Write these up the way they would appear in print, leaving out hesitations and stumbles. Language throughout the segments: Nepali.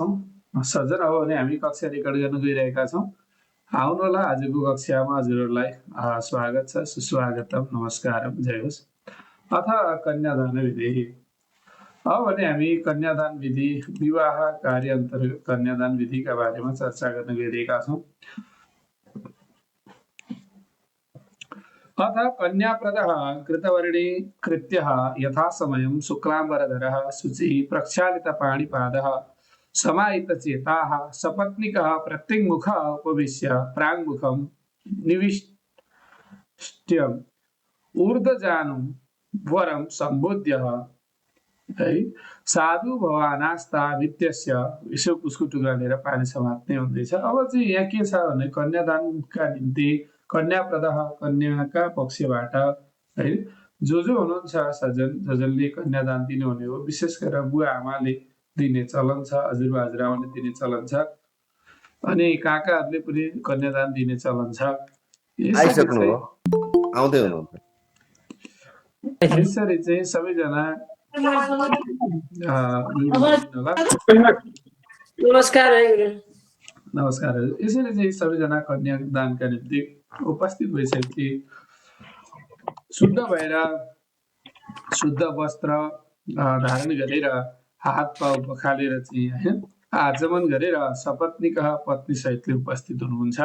सजन अब भने हामी कक्षा रेकर्ड गर्न गइरहेका छौँ। आउनुहोला आजको कक्षामा हजुरहरूलाई स्वागत छ, सुस्वागतम, नमस्कारम, जय होस्। अथ कन्यादान विधि। अब भने हामी कन्यादान विधि, विवाह कार्य अन्तर्गत कन्यादान विधिका बारेमा चर्चा गर्न गइरहेका छौँ। अथ कन्याप्रदः कृतवर्णी कृत्यः यथासमयं शुक्लाम्बरधरः शुचिः प्रक्षालितपाणिपादः समाहितचेताः सपत्नीकः प्रत्यङ्मुखः उपविश्य प्राङ्मुखं निविष्ट्य ऊर्ध्वजानुं वरं सम्बोध्य है साधु भवानास्ता वित्यस्य यसो उसको टुक्रा लिएर पानी समात्ने हुँदैछ। अब चाहिँ यहाँ के छ भने कन्यादानका निम्ति कन्याप्रदः कन्याका पक्षबाट है जो हुनुहुन्छ सज्जन जसले कन्यादान दिनुहुने हो, विशेष गरेर बुवा आमाले दिने चलन छ, हजुरबा हजुरआमाले दिने चलन छ, अनि काकाहरूले पनि कन्यादान दिने चलन छ। यसरी चाहिँ सबैजना नमस्कार। यसरी चाहिँ सबैजना कन्यादानका निम्ति उपस्थित भइसकेपछि शुद्ध भएर शुद्ध वस्त्र धारण गरेर हात पाउ पखालेर चाहिँ हैन आचमन गरेर सपत्नीकः पत्नी सहितले उपस्थित हुनुहुन्छ।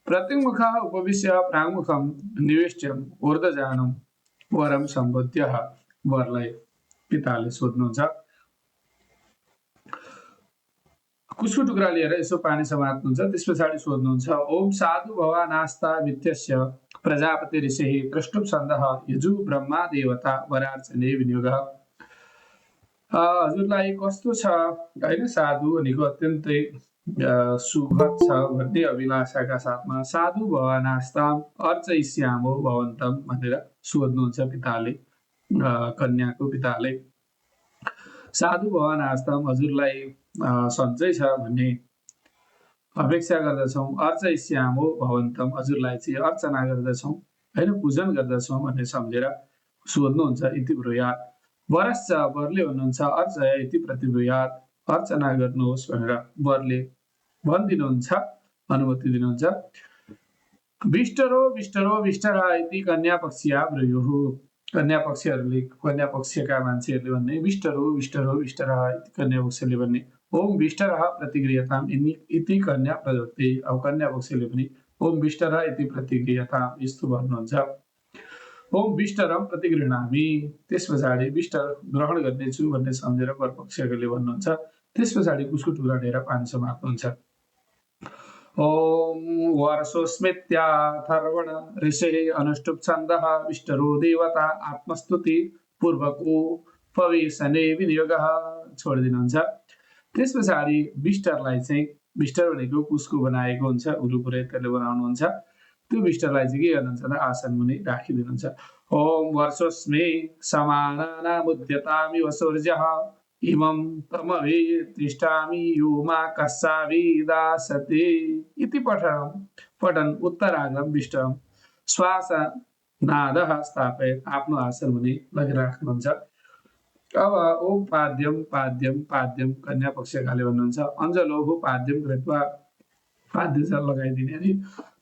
प्रत्यङ्मुखः उपविश्य प्राङ्मुखं निवेष्ट्यम् ऊर्ध्वजानुं वरं सम्बोध्य वरलाई पिताले सोध्नुहुन्छ। कुसको टुक्रा लिएर यसो पानी समात्नुहुन्छ। त्यस पछाडि सोध्नुहुन्छ ओम साधु भवानास्ता वित्यस्य प्रजापति ऋषिः प्रष्टुप छन्दः यजु ब्रह्मा देवता वरार्चने विनियोगः। हजुरलाई कस्तो छ हैन, साधु भनेको अत्यन्तै सुखद छ भन्ने अभिलाषाका साथमा साधु भवानास्ताम अर्चयिष्यामो भवन्तम भनेर सोध्नुहुन्छ पिताले, कन्याको पिताले। साधु भवानास्ताम हजुरलाई सन्चै छ भन्ने अपेक्षा गर्दछौँ। अर्चयिष्यामो भवन्तम हजुरलाई चाहिँ अर्चना गर्दछौँ हैन, पूजन गर्दछौँ भन्ने सम्झेर सोध्नुहुन्छ। इति ब्रूयात् वरश्च वरले भन्नुहुन्छ अर्चय इति प्रतिब्रूयात् अर्चना गर्नुहोस् भनेर वरले भनिदिनुहुन्छ, अनुमति दिनुहुन्छ। विष्टरो विष्टरो विष्टरा इति कन्या पक्षिया ब्रूयुः। कन्या पक्षका मान्छेहरूले भन्ने विष्टरो विष्टरो विष्टरा इति कन्या पक्षले भन्ने ओम विष्टरः प्रतिक्रियताम इति कन्या प्रदत्ते। अब कन्या पक्षले पनि ओम विष्टरः इति प्रतिक्रियताम यस्तो भन्नुहुन्छ। ओम विष्टरम प्रतिगृह्णामि, त्यस पछाडि विष्टर ग्रहण गर्नेछु भन्ने सम्झेर वर पक्षले भन्नुहुन्छ। त्यस पछाडि उसको टुक्रा लिएर पानी समात्नुहुन्छ। ओम वर्षोस्मित्याथर्वण ऋषिः अनुष्टुप छन्दः विष्टरो देवता आत्मस्तुति पूर्वको पवेशने विनियोगः छोडिदिनुहुन्छ। त्यस पछाडि विष्टरलाई चाहिँ, विष्टर भनेको कुसको बनाएको हुन्छ, उरु पुरोहितले बनाउनुहुन्छ। त्यो विष्टरलाई चाहिँ के गर्नुहुन्छ भने आसन मुनि राखिदिनुहुन्छ। ओम वर्षोस्मि समानानामुद्यतामिव सूर्यः इमं तमवे तिष्ठामि यो मा कस्साविदासते इति पठन उत्तराग्रम विष्टम श्वास नादः स्थापयत आफ्नो आसन मुनि राख्नुहुन्छ। अब ओम पाद्यम पाद्यम पाद्यम कन्या पक्षकाले भन्नुहुन्छ अञ्जलोः पाद्यम कृत्वा पाद्य जल लगाइदिने अनि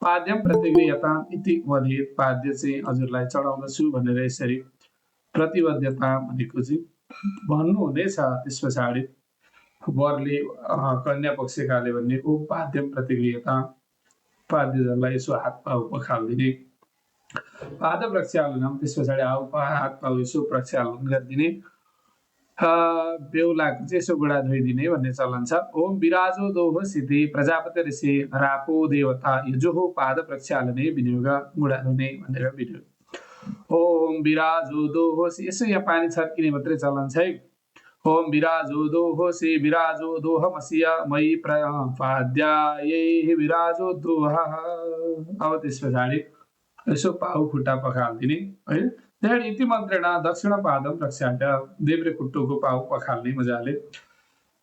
पाद्यम प्रतिक्रियताम इति वदेत पाद्य चाहिँ हजुरलाई चढाउँदछु भनेर यसरी प्रतिबद्धता भनेको चाहिँ भन्नुहुनेछ। त्यस पछाडि वरले कन्या पक्षकाले भन्ने ओम पाद्यम प्रतिक्रियता पाद्य जललाई यसो हात पाउ पखालिदिने, पाद प्रक्षालनम त्यस पछाडि हात पाउ यसो प्रक्षालन गरिदिने, बेहुलाको चाहिँ यसो गोडा धोइदिने भन्ने चलन छ। ओम विराजो दोह सिद्धि प्रजापति ऋषि रापो देवता यजुः पाद प्रक्षालने विनियोग गोडा धुने भनेर विनियोग। ओम विराजो दोहोसी, यसो यहाँ पानी छर्किने मात्रै चलन छ है। ओम विराजो दोहोसी विराजो दोहमसिया मयि पाद्यायै विराजो दोह। अब त्यस पछाडि यसो पाउ खुट्टा पखालिदिने है। त्यहाँदेखि इति मन्त्रेण दक्षिण पादम प्रक्षाल्य, देब्रे खुट्टोको पाउ पखाल्ने मजाले।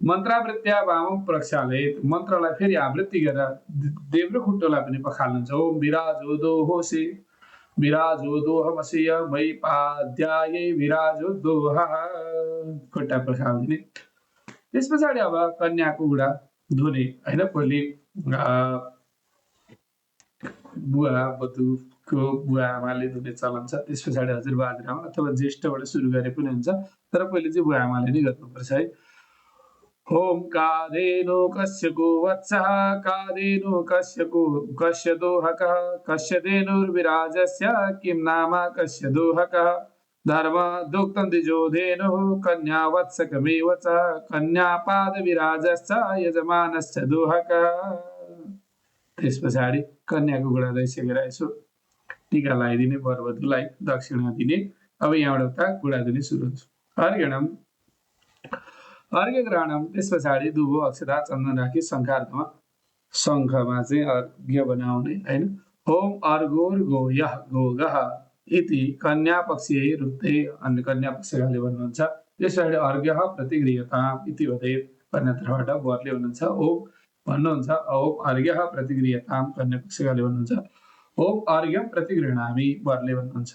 मन्त्रावृत्या वामं प्रक्षालयेत, मन्त्रलाई फेरि आवृत्ति गरेर देब्रे खुट्टोलाई पनि पखाल्नुहुन्छ। ओम विराजो दोहोसी विराजो दोहमसिय मयि पाद्यायै विराजो दोह, खुट्टा पखालिदिने। त्यस पछाडि अब कन्याको गुडा धुने होइन। पहिले बुवा बधुको बुवा आमाले धुने चलन छ। त्यस पछाडि हजुरबा हजुरआमा अथवा ज्येष्ठबाट सुरु गरे पनि हुन्छ, तर पहिले चाहिँ बुवा आमाले नै गर्नुपर्छ है। होम कादेनु कस्य गोवत्सः कादेनु कस्य दोहकः कस्य धेनुर्विराजस्य किं नाम कस्य दोहकः धर्म दुक्तं द्विजोधेनुः कन्या वत्सकमेव च कन्यापादविराजश्च यजमानश्च दोहकः। त्यस पछाडि कन्याको गुडा गइसकेर यसो टीका लगाइदिने, वरवधुलाई दक्षिणा दिने। अब यहाँबाट उता गुडा दिने सुरु हुन्छ। अर्घ्यणम अर्घ्य ग्रहणम, त्यस पछाडि दुबो अक्षता चन्दन राखी शङ्खार्थमा शङ्खमा चाहिँ अर्घ्य बनाउने होइन। होम अर्घोर गोयः गोगः इति कन्या पक्षीय रुक्ते, अन्य कन्या पक्षकाले भन्नुहुन्छ। त्यस पछाडि अर्घ्य प्रतिगृह्यताम् इति वदेत्, कन्यातर्फबाट वरले भन्नुहुन्छ ओम भन्नुहुन्छ। ओम अर्घ्य प्रतिगृह्यताम्, कन्या पक्षकाले भन्नुहुन्छ। ओम अर्घ्यम प्रतिगृह्णामि, वरले भन्नुहुन्छ।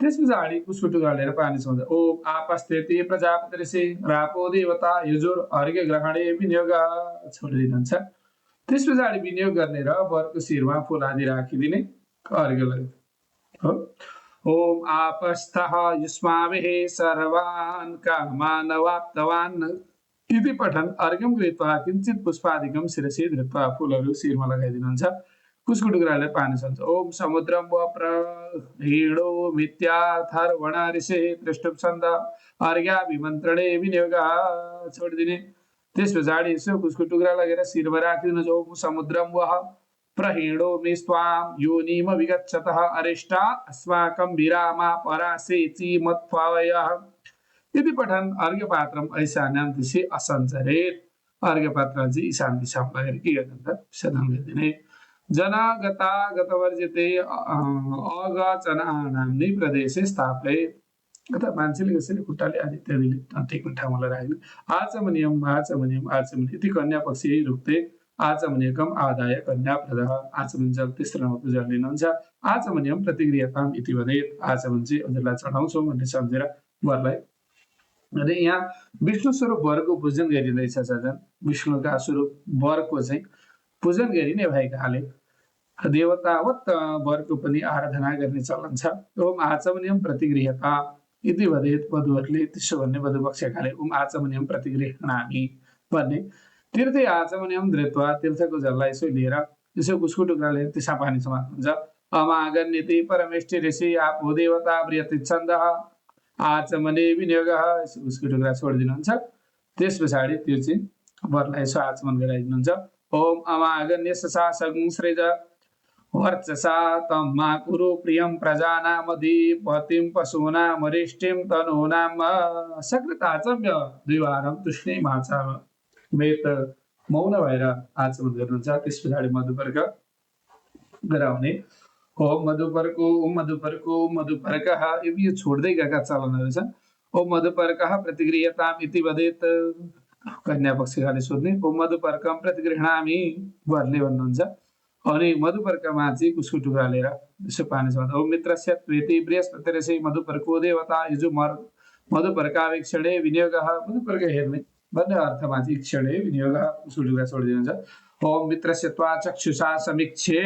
त्यस पछाडि कुसुटु गालेर पानी छाउँछ। ओम आपस्थिति प्रजापतिर्षि रापो देवता युजुर अर्घ्य ग्रहणे विनियोग, छोडिदिनुहुन्छ। त्यस पछाडि विनियोग गर्ने र वरको शिरमा फुल आदि राखिदिने, अर्घ्य लाग्यो हो। ओम आपस्थः युष्माभिः सर्वान् कामान् वाप्तवान् इति पठन अर्घ्यम गृहीत्वा किञ्चित् पुष्पादिकं शिरसि धृत्वा, फुलहरू शिरमा लगाइदिनुहुन्छ। कुसको टुक्राले पानी छान्छ। ओम समुद्रम वप्रहेणो मिथ्याथर्वण ऋषे त्रिष्टुप छन्द अर्घ्या विमन्त्रणे विनियोग, छोडिदिने। त्यस पछाडि यसो कुसको टुक्रा लगेर शिरमा राखिदिनुहोस्। ओम समुद्रम वह प्रहेणो मे स्वाम योनिम विगच्छतः अरिष्टा अस्माकं विरामा परासेचि मत्फवयः यदि पठन अर्घ्यपात्रम ऐशान्यां दिशि असञ्चरेत्, अर्घ्यपात्र चाहिँ ईशान दिशामा लगेर के गर्नु त सदन गरिदिने। जनागता गतवर्जिते अगचनानाम्नि प्रदेशे स्थापयेत्, अथवा मान्छेले कसरी खुट्टाले आदि इत्यादिले ठेक्ने ठाउँमा राख्ने। आचमनीयम आचमनीयम आचमनी इति कन्या पक्षी रुक्ते आचमनीयकम आदाय कन्या प्रदः, आचमन जल तेस्रो पूजा लिनुहुन्छ। आचमनीयम प्रतिगृह्यताम् इति वदेत्, आचमन चाहिँ हजुरलाई चढाउँछौँ भन्ने सम्झेर वरलाई। अनि यहाँ विष्णु स्वरूप वरको पूजन गरिँदैछ सजन। विष्णुका स्वरूप वरको चाहिँ पूजन गरिने भएकाले देवतावत वरको पनि आराधना गर्ने चलन छ। ओम आचमनीयम प्रतिगृह्यता इति वदेत्, वधुहरूले त्यसो भन्ने वधुपक्षकाले ओम आचमनीयम प्रतिगृह्णामि भन्ने। तीर्थे आचमनीयम धृत्वा, तीर्थको जललाई यसो लिएर यसो कुसको टुक्राले त्यसमा पानी समात्नुहुन्छ। अमागन्यति परमेष्टि ऋषि आपो देवता प्रियतिच्छन्दः आचमने विनियोगः, उसको टुक्रा छोडिदिनुहुन्छ। त्यस पछाडि त्यो चाहिँ वरलाई यसो आचमन गराइदिनुहुन्छ। ओम अमागन्य शासकं सृज वर्चसा तम मा कुरु प्रियं प्रजानामधिपतिं पशूनामरिष्टिं तनूनां सकृताचम्य द्विवारं तुष्णे माचाम, वेत मौन भएर आचमन गर्नुहुन्छ। त्यस पछाडि मधुपर्क गराउने। ओम मधुपर्को ओम मधुपर्को मधुपर्कः, यो छोड्दै गएका चलनहरू छन्। ओम मधुपर्कः प्रतिगृह्यताम् इति वदेत्, कन्या पक्षकाले सोध्ने। ओम मधुपर्कम प्रतिगृह्णामि, वरले भन्नुहुन्छ। अनि मधुपर्कमा चाहिँ कुसको टुक्रा लिएर यसो पानी छ। ओम मित्रस्य त्वेति बृहस्पतिर्षि मधुपर्को देवता युजुमर मधुपर्कावेक्षणे विनियोगः, मधुपर्क हेर्ने भन्ने अर्थमा चाहिँ क्षणे विनियोगः, कुसको टुक्रा छोडिदिनुहुन्छ। ओम मित्रस्य त्वा चक्षुषा समीक्षे,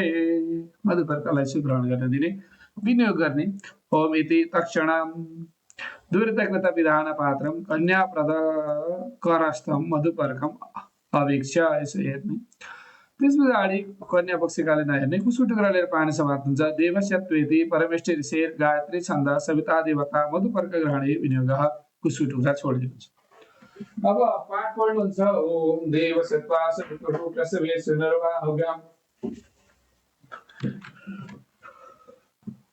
मधुपर्कलाई ग्रहण गर्न दिने, विनियोग गर्ने। ओम इति तक्षणं दुर्तज्ञता विधान पात्रम कन्या प्रद करस्थम मधुपर्कम अवीक्ष्य, यसो हेर्ने। त्यस पछाडि कन्या पक्षकाले नहेर्ने, कुसको टुक्रा लिएर पानी समात्नुहुन्छ। देवस्य त्वेति परमेष्टि ऋषि गायत्री छन्द सविता देवता मधुपर्क ग्रहणे विनियोगः, कुसको टुक्रा छोडिदिनुहुन्छ। अब पाठ पढ्नुहुन्छ। ओम देवस्य त्वा सवितुः प्रसवे सुनर्वाहुगाम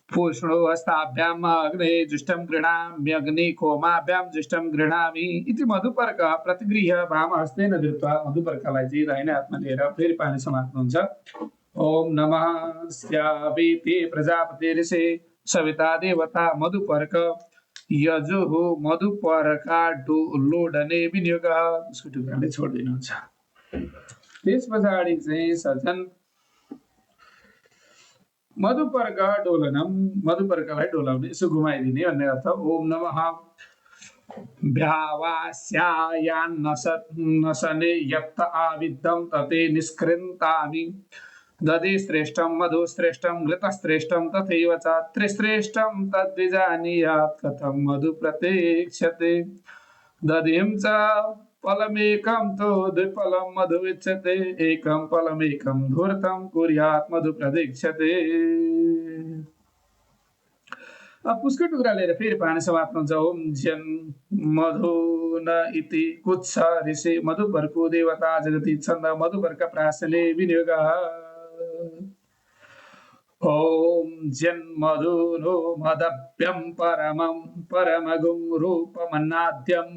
पूष्णो हस्ताभ्याम अग्ने जुष्टं गृह्णाम्यग्नि कोमाभ्याम जुष्टं गृह्णामि इति मधुपर्क प्रतिगृह्य वाम हस्तेन धृत्वा, मधुपर्कलाई चाहिँ दाहिने हातमा लिएर फेरि पानी समात्नुहुन्छ। ओम नमः स्याविति प्रजापति ऋषि सविता देवता मधुपर्क यजुः मधुपर्का लोडने विनियोगः, उसको टुक्राले छोडिदिनुहुन्छ। त्यस पछाडि चाहिँ सजन मधुपर्क डोलनम, मधुपर्कलाई डोलाउने, यसो घुमाइदिने भन्ने अर्थ। ओम नमः भ्यावास्यायान्नसने यत्त आविद्धं तते निष्कृन्तानि दधि श्रेष्ठं मधु श्रेष्ठं घृतश्रेष्ठं तथैव च त्रिश्रेष्ठं तद्विजानीयात् कथं मधु प्रतीक्षते दधिं च फलमेकं तु द्विफलं मधु विच्यते एकं फलमेकं धूर्तं कुर्यात् मधु प्रतीक्षते। अब पुष्कर टुक्रा लिएर फेरि पानी समात्न ओम ज्यन मधु न इति कुत्स ऋषि मधुपर्को देवता जगति छन्द मधुपर्क प्राशले विनियोग ओम जन मधु नो मदप्यम परमम परमगुं रूपमन्नाद्यम।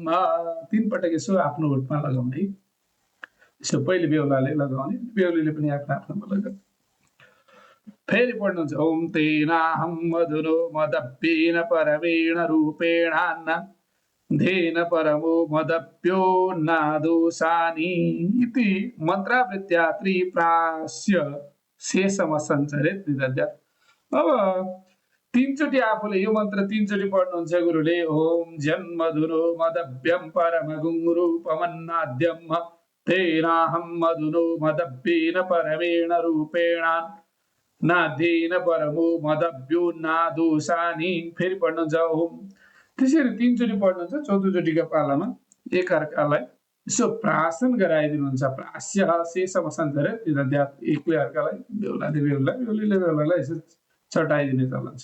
तीन पटक यसो आफ्नो होठमा लगाउने यसो पहिले बेहुलाले लगाउने बेहुलीले पनि आफ्नो आफ्नोमा लगाउने फेरि पढ्नुहुन्छ ओम तेनाहं मधुनो मदप्येन परमेण रूपेणान्न धेन परमो मदप्यो नादोषानि इति मन्त्रावृत्त्या त्रिप्रास्य शेषम सञ्चरे त्रिदध्यात्। अब तीनचोटि आफूले यो मन्त्र तीनचोटि पढ्नुहुन्छ गुरुले ओम जन्मधुनो मदप्यम परमगुं रूपमन्नाद्यम तेनाहं मधुनो मदप्येन परमेण रूपेणान् नाधेन परमो मदभ्यो नादोषानि। फेरि पढ्नुहुन्छ ओम त्यसरी तीनचोटि पढ्नुहुन्छ चौथोचोटिको पालामा एकअर्कालाई यसो प्राशन गराइदिनुहुन्छ प्रास्य शेषम सञ्चरे त्रिदध्यात् एकले अर्कालाई बेहुलाले बेहुला बेहुलीले बेहुलालाई यसो चटाइदिने चलन छ।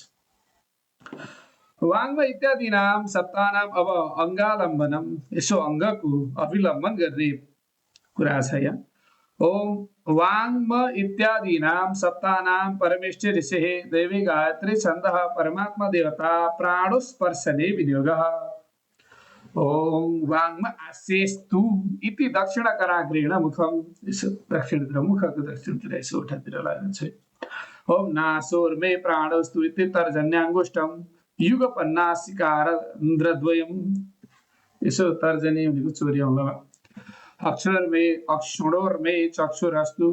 वाङ्म इत्यादि नाम सप्तानाम अब अङ्गालम्बनम यसो अङ्गको अविलम्बन गर्ने कुरा छ यहाँ। ओम वाङ्म इत्यादीनां सप्तानां परमेष्ठिरिषेः दैवी गायत्री छन्दः परमात्मा देवता प्राणोस्पर्शने विनियोगः। ओम वाङ्म आसेस्तु इति दक्षिणकराग्रेण मुखम दक्षिणतिर मुखको दक्षिणतिर यसो उठातिर लाग्छ। ओम नासोर्मे प्राणोस्तु इति तर्जन्याङ्गुष्ठम युगपन्नासिकारन्द्रद्वयम् यसो तर्जनी भनेको चोरी औँला अक्षरोर्मे चक्षुरस्तु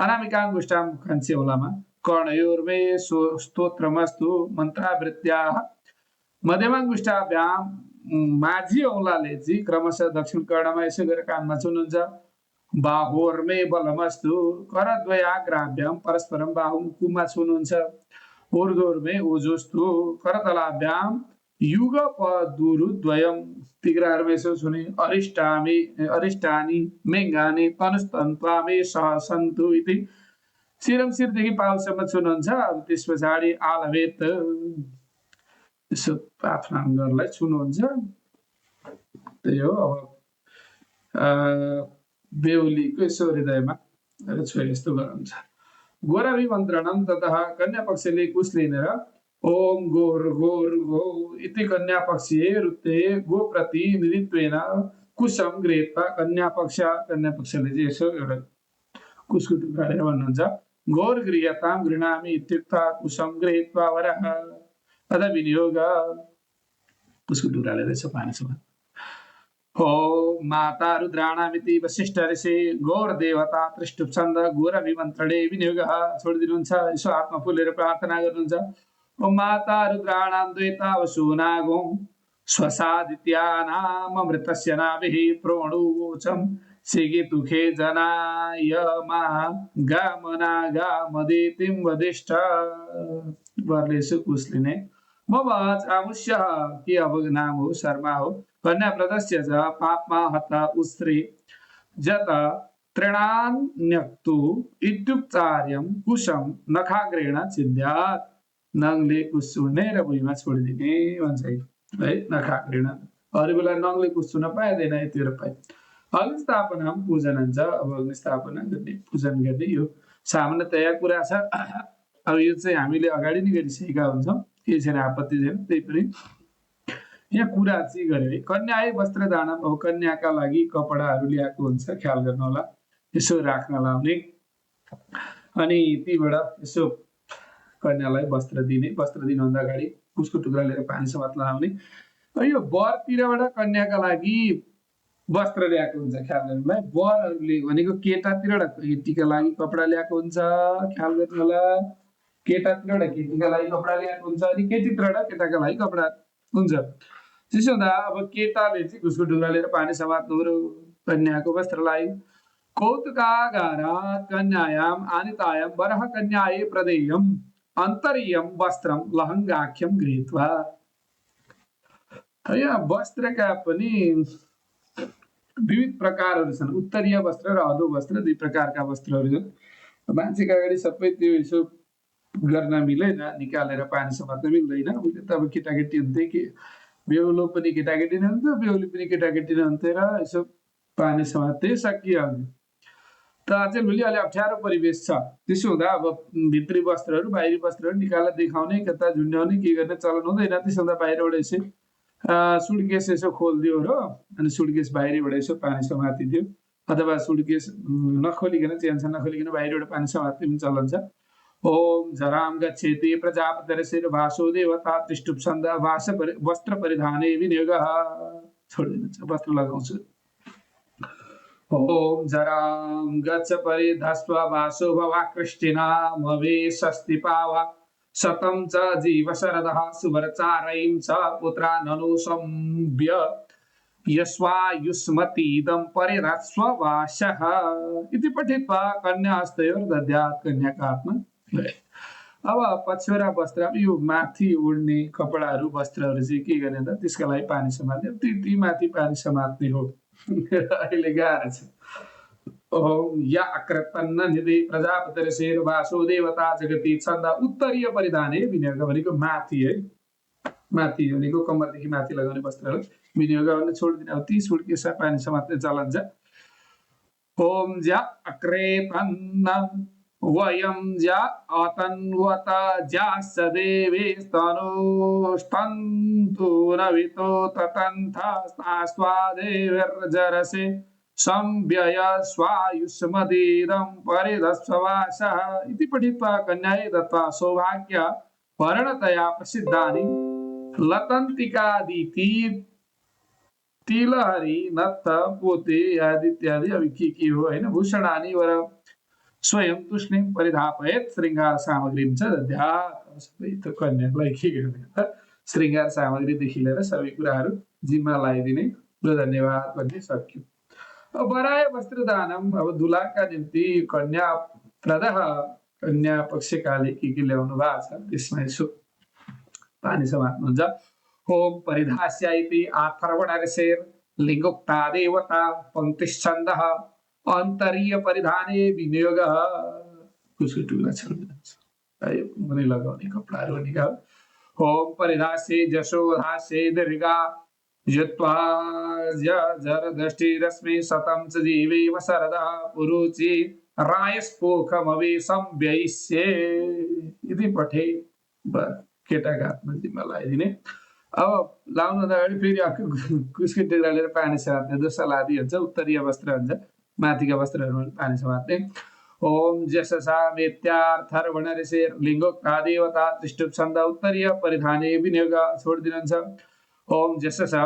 अनामिकाङ्गुष्ठां मुखांसि औलामा कर्णयोर्मे स्तोत्रमस्तु मन्त्रावृत्त्याः मध्यमाङ्गुष्ठाभ्यां माझी औँलाले चाहिँ क्रमशः दक्षिण कर्णमा यसो गरेर कानमा छुनुहुन्छ। बाहोर्मे बलमस्तु करद्वयाग्राभ्यां परस्परं बाहुमुखमा छुनुहुन्छ। ऊर्ध्वोर्मे ओजोस्तु करतलाभ्यां युगपदुरुद्वयं तिग्राहरूमा यसो छुने अरिष्टानि मेङ्गानि तनुस्तन्त्वामे सहसन्तु इति शिरम शिरदेखि पाउसम्म छुनुहुन्छ। त्यस पछाडि आलवेत यसो आफ्नो अङ्गहरूलाई छुनुहुन्छ। त्यही हो अब बेहुलीको यसो हृदयमा छोए यस्तो गर्नुहुन्छ। गोराभिमन्त्रणं ततः कन्या पक्षले कुश लिनेर ओम गोर गोर गो इति कन्या पक्षीय रुते गो प्रतिनिधित्वेन कुशम गृहीत्वा कन्या पक्षले चाहिँ यसो एउटा कुशको टुक्रा लिएर भन्नुहुन्छ गौर गृह्यतां गृह्णामि इत्युक्त्वा कुशम गृहीत्वा वरः तदा विनियोग कुशको टुक्रा लिएर यसो पानीसँग हो माता रुद्राणामिति वशिष्ठ ऋषि गौर देवता त्रिष्टुप छन्द गोराभिमन्त्रणे विनियोगः छोडिदिनुहुन्छ। यसो हातमा फुलेर प्रार्थना गर्नुहुन्छ। ओम माता रुद्राणां द्वैता वसूनागो स्वसादित्यानामृतस्य नाभिः प्रणुवोचं सिगितुखे जनाय मा गामनागामदितिं वदिष्ठ वर्लेषु कुशलिने मवाच आमुष्य कि अब नाम हो शर्मा हो कन्या प्रदस्य च पापमा हता उस्त्री जत तृणान्यक्तु इत्युक्तार्यं कुशं नखाग्रेण छिद्यात्। नङले कुश छुड्ने र भुइँमा छोडिदिने भन्छ है नखाग्रेण अरू बेला नङले कुश छुन पाइँदैन यतिखेर पाइ। अग्निस्थापना पूजन छ अब अग्निस्थापना गर्ने पूजन गर्ने यो सामान्यतया कुरा छ। अब यो चाहिँ हामीले अगाडि नै गरिसकेका हुन्छौँ केही छैन आपत्ति छैन। त्यही पनि यहाँ कुरा चाहिँ गरे कन्याय वस्त्र दान अब कन्याका लागि कपडाहरू ल्याएको हुन्छ ख्याल गर्नु होला यसो राख्न लाउने अनि तीबाट यसो कन्यालाई वस्त्र दिने वस्त्र दिनुभन्दा अगाडि कुशको टुक्रा लिएर पानी समात लगाउने। यो वरतिरबाट कन्याका लागि वस्त्र ल्याएको हुन्छ ख्याल गर्नुलाई वरहरूले भनेको केटातिरबाट केटीका लागि कपडा ल्याएको हुन्छ ख्याल गर्नु होला। केटातिरबाट केटीका लागि कपडा ल्याएको हुन्छ अनि केटीतिरबाट केटाका लागि कपडा हुन्छ। त्यसो हुँदा अब केटाले चाहिँ घुसको ढुङ्गा लिएर पानी समात्नु पर्यो कन्याको वस्त्रलाई। कौतुकागारात् कन्यायाम् आनीतायां वरः कन्यायै प्रदेयम् अन्तरीयं वस्त्रं लहङ्गाख्यं गृहीत्वा। यहाँ वस्त्रका पनि विविध प्रकारहरू छन्। उत्तरीय वस्त्र र अधो वस्त्र दुई प्रकारका वस्त्रहरू छन्। मान्छेका अगाडि सबै त्यो यसो गर्न मिल्दैन, निकालेर पानी समात्न मिल्दैन। उहिले त अब केटाकेटी हुन्थे कि बेहुलो पनि केटाकेटी नै हुन्थ्यो, बेहुली पनि केटाकेटी नै हुन्थे र यसो पानी समात्दै सकिहाल्थ्यो। त अचेलभोलि अलि अप्ठ्यारो परिवेश छ। त्यसो हुँदा अब भित्री वस्त्रहरू बाहिरी वस्त्रहरू निकालेर देखाउने, कता झुन्ड्याउने, के गर्ने चलन हुँदैन। त्यसो हुँदा बाहिरबाट यसो सुटकेस यसो खोलिदियो र अनि सुटकेस बाहिरबाट यसो पानी समातिदियो, अथवा सुटकेस नखोलिकन, चेन्सा नखोलिकन बाहिरबाट पानी समात्ने पनि चलन छ। ओम झराम गच्छेति प्रजापतिर्शिरभासो देवता तिष्ठुप्छन्द वस्त्र परिधाने विनियोगः। छोडिदिनुहुन्छ, वस्त्र लगाउँछु। ओम झराम गच्छ परिधस्व वासो भवाकृष्टिनामवे षष्टि पावा शतं च जीव शरदः सुवर्चारैं च पुत्राननुसंव्य यस्वायुष्मतीदं परिरस्व वासः इति पठित्वा कन्यास्तयोर्दद्यात् कन्याकात्मा। अब पछ्यौरा वस्त्र, अब यो माथि ओढ्ने कपडाहरू वस्त्रहरू चाहिँ के गर्ने त, त्यसका लागि पानी समात्ने। ती माथि पानी समात्ने हो। अहिले गाह्रो छ। ओम या अकृतन्न निधि प्रजापतिर्शिरभासो देवता जगति छन्द उत्तरीय परिधाने विनियोग भनेको माथि है, माथि भनेको कम्मरदेखि माथि लगाउने वस्त्रहरू विनियोग गर्न छोडिदिने। अब ती सुटकेसमा पानी समात्ने चलन छ। ओम ज्या अक्रेतन्न वयं ज्या अतन्वत ज्याश्च देवेस्तनुष्टन्तु नवितो ततन्थस्तास्वादेविर्जरसे संव्यय स्वायुष्मदीदं परिदस्वासः इति पठित्वा कन्यायै दत्त्वा सौभाग्य वर्णतया प्रसिद्धानि लतन्तिकादीति तिलहरी नत्थ पोते आदि इत्यादि अब के हो हैन, भूषणानि वर स्वयं तुष्णीं परिधापयेत् श्रृङ्गार सामग्रीं च दद्यात्। सबै त कन्यालाई के गर्ने त, श्रृङ्गार सामग्रीदेखि लिएर सबै कुराहरू जिम्मा लगाइदिने र धन्यवाद भन्ने सक्यो। वराय वस्त्रदानम, अब दुलाका निम्ति कन्या प्रदह कन्या पक्षकाले के ल्याउनु भएको छ त्यसमा यसो पानी समात्नुहुन्छ। ओम परिधास्याइति अथर्वणऋषेर लिङ्गोक्ता देवता पङ्क्तिश्छन्दः अन्तरीय परिधाने विनियोगः। कुसको टुक्रा छोडिदिनुहुन्छ, मुनि लगाउने कपडाहरू निकाल। ओम परिधास्ये जशोधास्ये दीर्घा यत्वा जरदष्टिरश्मि शतं च जीवेम शरदः पुरुचि रायस्पोखमवे संव्ययिष्ये इति पठे। केटाका हातमा जिम्मा लगाइदिने। अब लाउनुभन्दा अगाडि फेरि कुसको टुक्रा लिएर पानी समात्ने, दोस्रो हुन्छ, उत्तरीय वस्त्र हुन्छ, माथिका वस्त्रहरूमा पानी समात्ने। ओम जससा वेत्यार्थर्वणऋषेर लिङ्गोक्ता देवता तिष्ठुप्छन्द उत्तरीय परिधाने विनियोग, छोडिदिनुहुन्छ। ओम जससा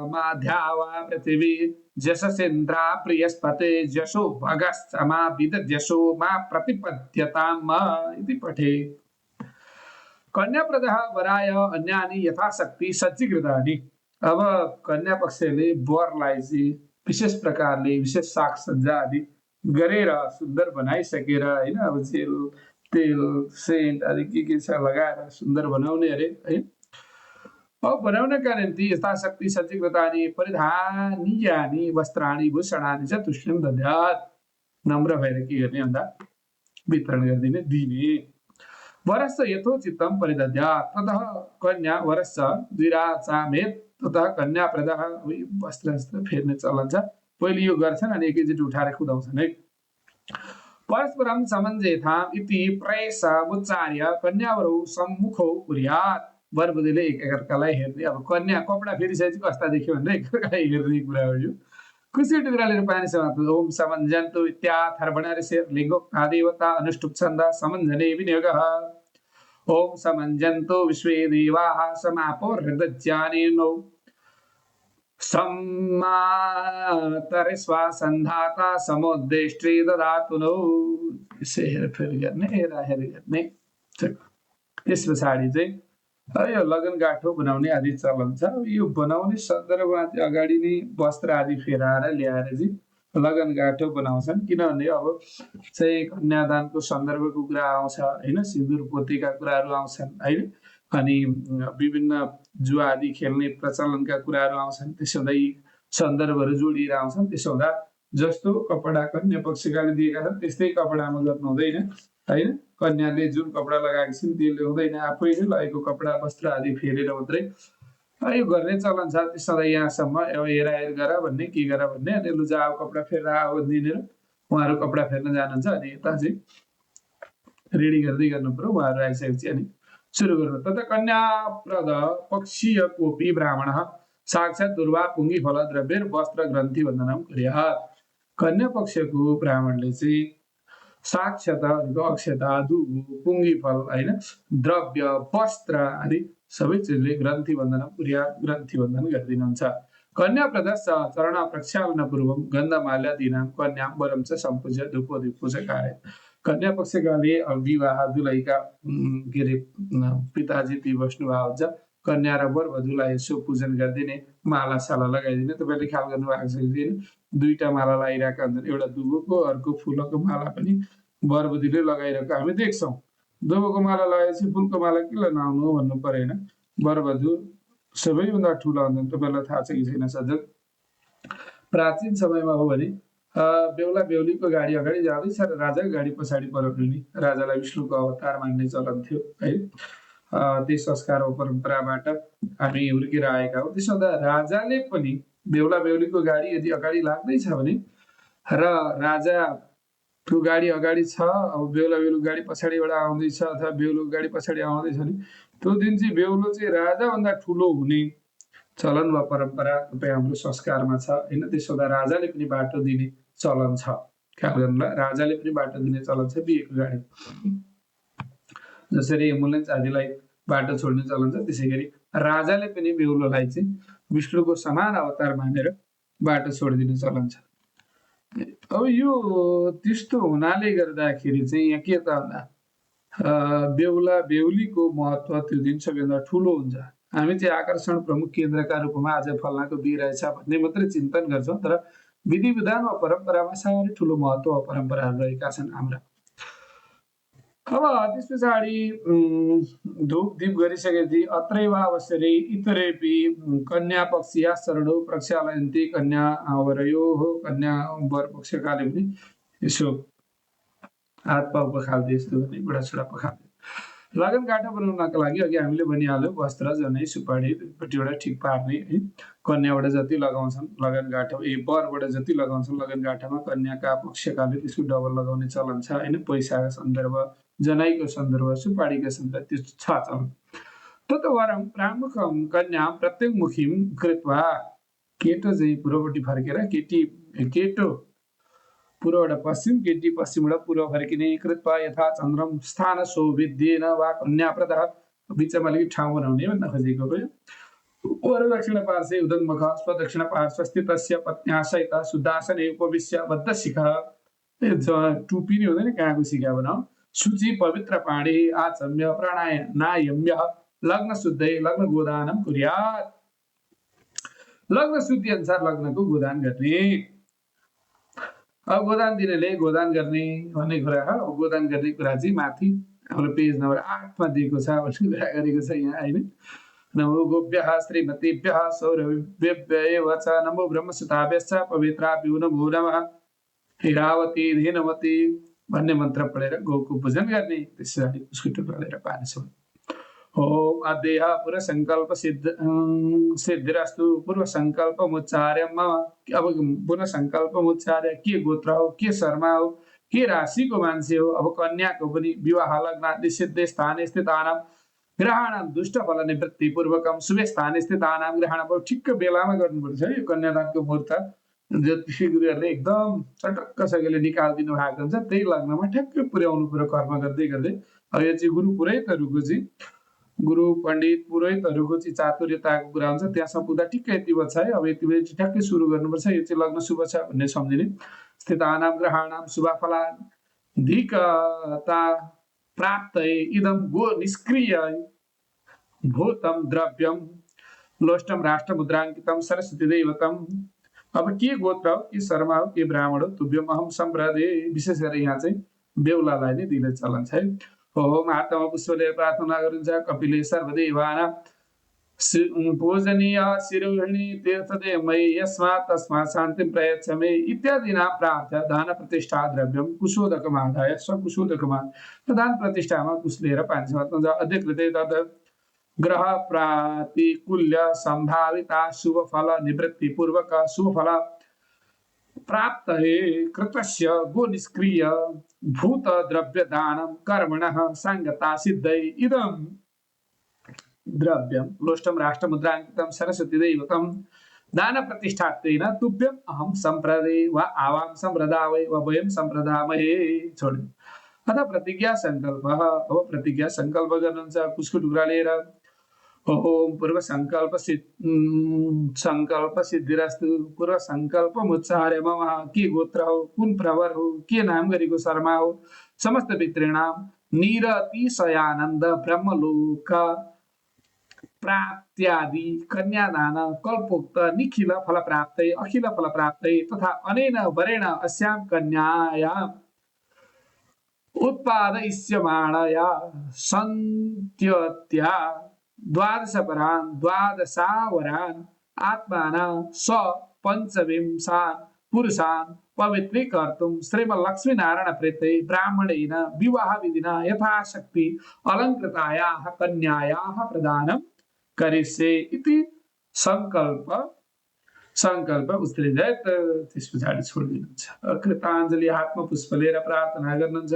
माध्यावा पृथिवी जससेन्द्रा प्रियस्पते जसो भगस्मा विदजसो मा प्रतिपद्यताम इति पठे। कन्या प्रदः वराय अन्यानि यथाशक्ति सज्जीकृतानि। अब कन्या पक्षले वरलाई चाहिँ विशेष प्रकारले विशेष सागसज्जा आदि गरेर सुन्दर बनाइसकेर हैन, अब जेल तेल सेन्ट आदि के छ लगाएर सुन्दर बनाउने अरे है। अब बनाउनका निम्ति यथाशक्ति सज्जीकृतानि परिधानीयानि वस्त्राणि भूषणानि च तुष्णीं दद्यात्। नम्र भएर के गर्ने भन्दा वितरण गरिदिने, दिने। वरश्च यथोचितं परिदद्यात् ततः कन्या वरश्च द्विराचामेत् ततः कन्या प्रदः। वस्त्र फेर्ने चलन छ। पहिले यो गर्छन् अनि एकैचोटि उठाएर खुदाउँछन् है। परस्परं समञ्जेथाम् इति प्रयसमुच्चार्य कन्यावरौ सम्मुखौ कुर्यात्। वरवधूले एकअर्कालाई हेर्ने, अब कन्या कपडा फेरिसकेपछि कस्ता देख्यो भनेर एकअर्कालाई हेर्ने कुरा हो यो। कुसको टुक्रा लिएर पानी समात्नु। ओम समञ्जन्तु इत्याथर्वणऋषेर लिङ्गोक्ता देवता अनुष्टुप्छन्द समञ्जने विनियोगः। ओम समञ्जन्तु विश्वे देवाः समापो हृदज्ञानेनौ सम्मातरिस्वा सन्धाता समुद्देष्ट्रे ददातु नौ। यसो हेरफेर गर्ने, हेराहेरी गर्ने। त्यस पछाडि चाहिँ यो लगनगाठो बनाउने आदि चलन छ। यो बनाउने सन्दर्भमा चाहिँ अगाडि नै वस्त्र आदि फेराएर ल्याएर चाहिँ लगनगाठो बनाउँछन्। किनभने अब चाहिँ कन्यादानको सन्दर्भको कुरा आउँछ होइन, सिन्दुर पोतेका कुराहरू आउँछन् होइन, अनि विभिन्न जुवा आदि खेल्ने प्रचलनका कुराहरू आउँछन्। त्यसो हुँदा यी सन्दर्भहरू जोडिएर आउँछन्। त्यसो हुँदा जस्तो कपडा कन्या पक्षकाले दिएका छन् त्यस्तै कपडामा गर्नु हुँदैन होइन। कन्याले जुन कपडा लगाएको छिन् त्यसले हुँदैन, आफैले लगेको कपडा वस्त्र आदि फेरेर मात्रै यो गर्ने चलन छ। त्यसो हुँदा यहाँसम्म अब हेराहेर गर भन्ने, के गर भन्ने, अनि लु जाऊ कपडा फेरेर आऊ दिनेर उहाँहरू कपडा फेर्न जानुहुन्छ। अनि यता चाहिँ रेडी गर्दै गर्नु पर्यो। उहाँहरू आइसकेपछि अनि सुरु गर्नु। तथा कन्याप्रद पक्षीय कोपी ब्राह्मणः साक्षात् दुर्वा पुङ्गी फल द्रव्य वस्त्र ग्रन्थि वन्दनम कुर्यात्। कन्या पक्षको ब्राह्मणले चाहिँ साक्षता भनेको अक्षता, दुगु, पुङ्गी फल होइन, द्रव्य, वस्त्र आदि सबै चिजले ग्रन्थि वन्दन कुर्यात्, ग्रन्थि वन्दन गरिदिनुहुन्छ। कन्या प्रदर्श चरण प्रक्षालन पूर्वम गन्धमाल्यादीनां कन्यां वरं च सम्पूज्य धूपोदीपूजकार्य। कन्या पक्षकाले विवाह दुलहीका के अरे पिताजी ती बस्नुभएको हुन्छ। कन्या र वर वधुलाई यसो पूजन गरिदिने, माला साला लगाइदिने। तपाईँले ख्याल गर्नुभएको छ कि दुईटा माला लगाइरहेका हुन्छन्, एउटा दुबोको अर्को फुलको माला पनि वर वधुले लगाइरहेको हामी देख्छौँ। दुबोको माला लगाएपछि फुलको माला किन नआउनु भन्नु परेन। वर वधु सबैभन्दा ठुला हुन्छन्। तपाईँलाई थाहा छ कि छैन सजग, प्राचीन समयमा हो भने बेहुला बेहुलीको गाडी अगाडि जाँदैछ र राजाको गाडी पछाडि पराउने, राजालाई विष्णुको अवतार मान्ने चलन थियो है। त्यही संस्कार परम्पराबाट हामी हुर्केर आएका हौँ। त्यसो हुँदा राजाले पनि बेहुला बेहुलीको गाडी यदि अगाडि लाग्दैछ भने र राजाको गाडी अगाडि छ, अब बेहुला बेहुलीको गाडी पछाडिबाट आउँदैछ अथवा बेहुलोको गाडी पछाडि आउँदैछ भने त्यो दिन चाहिँ बेहुलो चाहिँ राजाभन्दा ठुलो हुने चलन वा परम्परा तपाईँ हाम्रो संस्कारमा छ होइन। त्यसो हुँदा राजाले पनि बाटो दिने चलन छ। ख्याल गर्नुलाई, राजाले पनि बाटो दिने चलन छ बिहेको गाडी। जसरी एम्बुलेन्स आदिलाई बाटो छोड्ने चलन छ, त्यसै गरी राजाले पनि बेहुलोलाई चाहिँ विष्णुको समान अवतार मानेर बाटो छोडिदिने चलन छ। अब यो त्यस्तो हुनाले गर्दाखेरि चाहिँ यहाँ के त भन्दा बेहुला बेहुलीको महत्त्व त्यो दिन सबैभन्दा ठुलो हुन्छ। हामी चाहिँ आकर्षण प्रमुख केन्द्रका रूपमा आज फल्नाको बिहे रहेछ भन्ने मात्रै चिन्तन गर्छौँ, तर विधि विधान वा परम्परामा साह्रै ठुलो महत्त्व वा परम्पराहरू रहेका छन् हाम्रा। अब त्यस पछाडि धूप दीप गरिसकेपछि अत्रैव अवसरे इतरेपि कन्या पक्षीया शरणौ प्रक्षालयन्ति। कन्या वरयोः, कन्या वर पक्षकाले पनि यसो हात पाउ पखाल्थे, यस्तो भने बुढाछुडा पखाल्थे। लगनगाठो बनाउनका लागि अघि हामीले भनिहाल्यौँ, वस्त्र, जनै, सुपारीपट्टिबाट ठिक पार्ने है। कन्याबाट जति लगाउँछन् लगनगाठो, वरबाट जति लगाउँछन् लगनगाठामा कन्याका पक्षकाले त्यसको डबल लगाउने चलन छ होइन। पैसाको सन्दर्भ, जनाइको सन्दर्भ, सुपारीको सन्दर्भ त्यस्तो छ चलन। तत वरं प्रामुखं कन्यां प्रत्यङ्मुखीं कृत्वा, केटो चाहिँ पूर्वपट्टि फर्केर, केटो पूर्वबाट पश्चिम, केटी पश्चिमबाट पूर्व फर्किने। कृत्वा यथा चन्द्रम स्थान सौविध्येन वा कन्याप्रदः, बिचमा अलिकति ठाउँ बनाउने भन्न खोजेको भयो। वर दक्षिण पार्श्वे उदङ्मुख स्वदक्षिण पार्श्व स्थितस्य पत्न्या सहित सुदासने उपविश्य बद्धशिखः, टुपी नै हुँदैन, कहाँको शिखा बनाऊ, शुचि पवित्र पाणी आचम्य प्राणायाम्य लग्न शुद्धै लग्न गोदानं कुर्यात्। लग्न शुद्धि अनुसार लग्नको गोदान गर्ने। अब गोदान दिनेले गोदान गर्ने भन्ने कुरा हो। गोदान गर्ने कुरा चाहिँ माथि हाम्रो पेज नम्बर 8 मा दिएको छ भन्ने कुरा गरेको छ यहाँ होइन। नमो गोभ्यः श्रीमतीभ्यः सौरभ्येव च नमो ब्रह्मसुताभ्यश्च पवित्राभ्यो नमो नमः। हिरावती धेनवती भन्ने मन्त्र पढेर गौको पूजन गर्ने। त्यसरी उसको टुक्रा लिएर पार्छौँ। ओम अद्यः पूर्व संकल्प सिद्धिरस्तु। पूर्व संकल्प मुच्चार्य मम। अब पूर्व संकल्प मुच्चार्य के गोत्र हो, के शर्मा हो, के राशिको मान्छे हो। अब कन्याको पनि विवाह लग्नादि सिद्ध स्थाने स्थितानां ग्रहणां दुष्ट फल निवृत्ति पूर्वकम शुभ स्थाने स्थितानां ग्रहण। ठिक्क बेलामा गर्नुपर्छ है यो कन्यादानको मुहूर्त। ज्योतिषी गुरुहरूले एकदम चटक्कसँगले निकालिदिनु भएको हुन्छ, त्यही लग्नमा ठ्याक्कै पुर्याउनु पर्यो कर्म गर्दै गर्दै। अब यो चाहिँ गुरु पुरोहितहरूको चाहिँ, गुरु पण्डित पुरोहितहरूको चाहिँ चातुर्यताको कुरा हुन्छ। त्यहाँसम्म पुग्दा ठिक्कै यति बज्छ है। अब यति बजी ठ्याक्कै सुरु गर्नुपर्छ, यो चाहिँ लग्न शुभ छ भन्ने सम्झिने। स्थितानां ग्रहाणां शुभफलाधिकता प्राप्तये इदं गो निष्क्रिय भूतम द्रव्यम लोष्टम राष्ट्रमुद्रांकितम सरस्वती दैवतम। अब के गोत्र हो, के शर्मा हो, के ब्राह्मण हो, तुभ्यम अहम सम्प्रदे, विशेष गरेर यहाँ चाहिँ बेहुलालाई नै दिने चलन छ है। ओम हातमा पुष्पले प्रार्थना गरिन्छ, कपिले सर्वदेवाना पूजनीय शिरोहिणी तीर्थदे मयि यस्मात् तस्मात् शान्तिं प्रयच्छ मे इत्यादिना प्रार्थ्य दान प्रतिष्ठा द्रव्यम कुशोदकमादाय स्वकुशोदकमाद। दान प्रतिष्ठामा कुश लिएर पाइन्छ। अधिकृते तद् ग्रह प्रातिकूल्य संभाविता शुभ फल निवृत्ति पूर्वक शुभ फल प्राप्त कृतस्य गो निष्क्रिय भूत द्रव्य दानम कर्मणः संगता सिद्धै इदं द्रव्यम लोष्टम राष्ट्रमुद्रांकितम सरस्वती दैवतम दान प्रतिष्ठात्वेन तुभ्यम अहम संप्रदे व आवाम संप्रदावै व वयम संप्रदामहे। छोड्यो। अथ प्रतिज्ञा संकल्प। अब प्रतिज्ञा संकल्प गर्नुहुन्छ कुशको टुक्रा लिएर। ओम पूर्व संकल्प सिद्धिरस्तु। पूर्व संकल्प मुच्चार्य मम के गोत्र हो, कुन प्रवर हो, के नाम गरेको शर्मा हो, समस्त पितृणाम निरतिशयानन्द ब्रह्मलोक प्राप्त्यादि कन्यादान कल्पोक्त निखिल फल प्राप्तै अखिल फल प्राप्तै तथा अनेन वरेण अस्यां कन्याया उत्पादयिष्यमाणया सन्त्यत्या द्वादशपरान् द्वादशावरान् आत्माना स पञ्चविंशान् पुरुषान् पवित्रीकर्तुं श्रीमल्लक्ष्मीनारायण प्रीत्यै ब्राह्मणेन विवाह विधिना यथाशक्ति अलङ्कृतायाः कन्यायाः प्रदानं करिष्ये इति संकल्प उसले त्यस पछाडि छोडिदिनुहुन्छ। कृताञ्जलि हातमा पुष्प लिएर प्रार्थना गर्नुहुन्छ।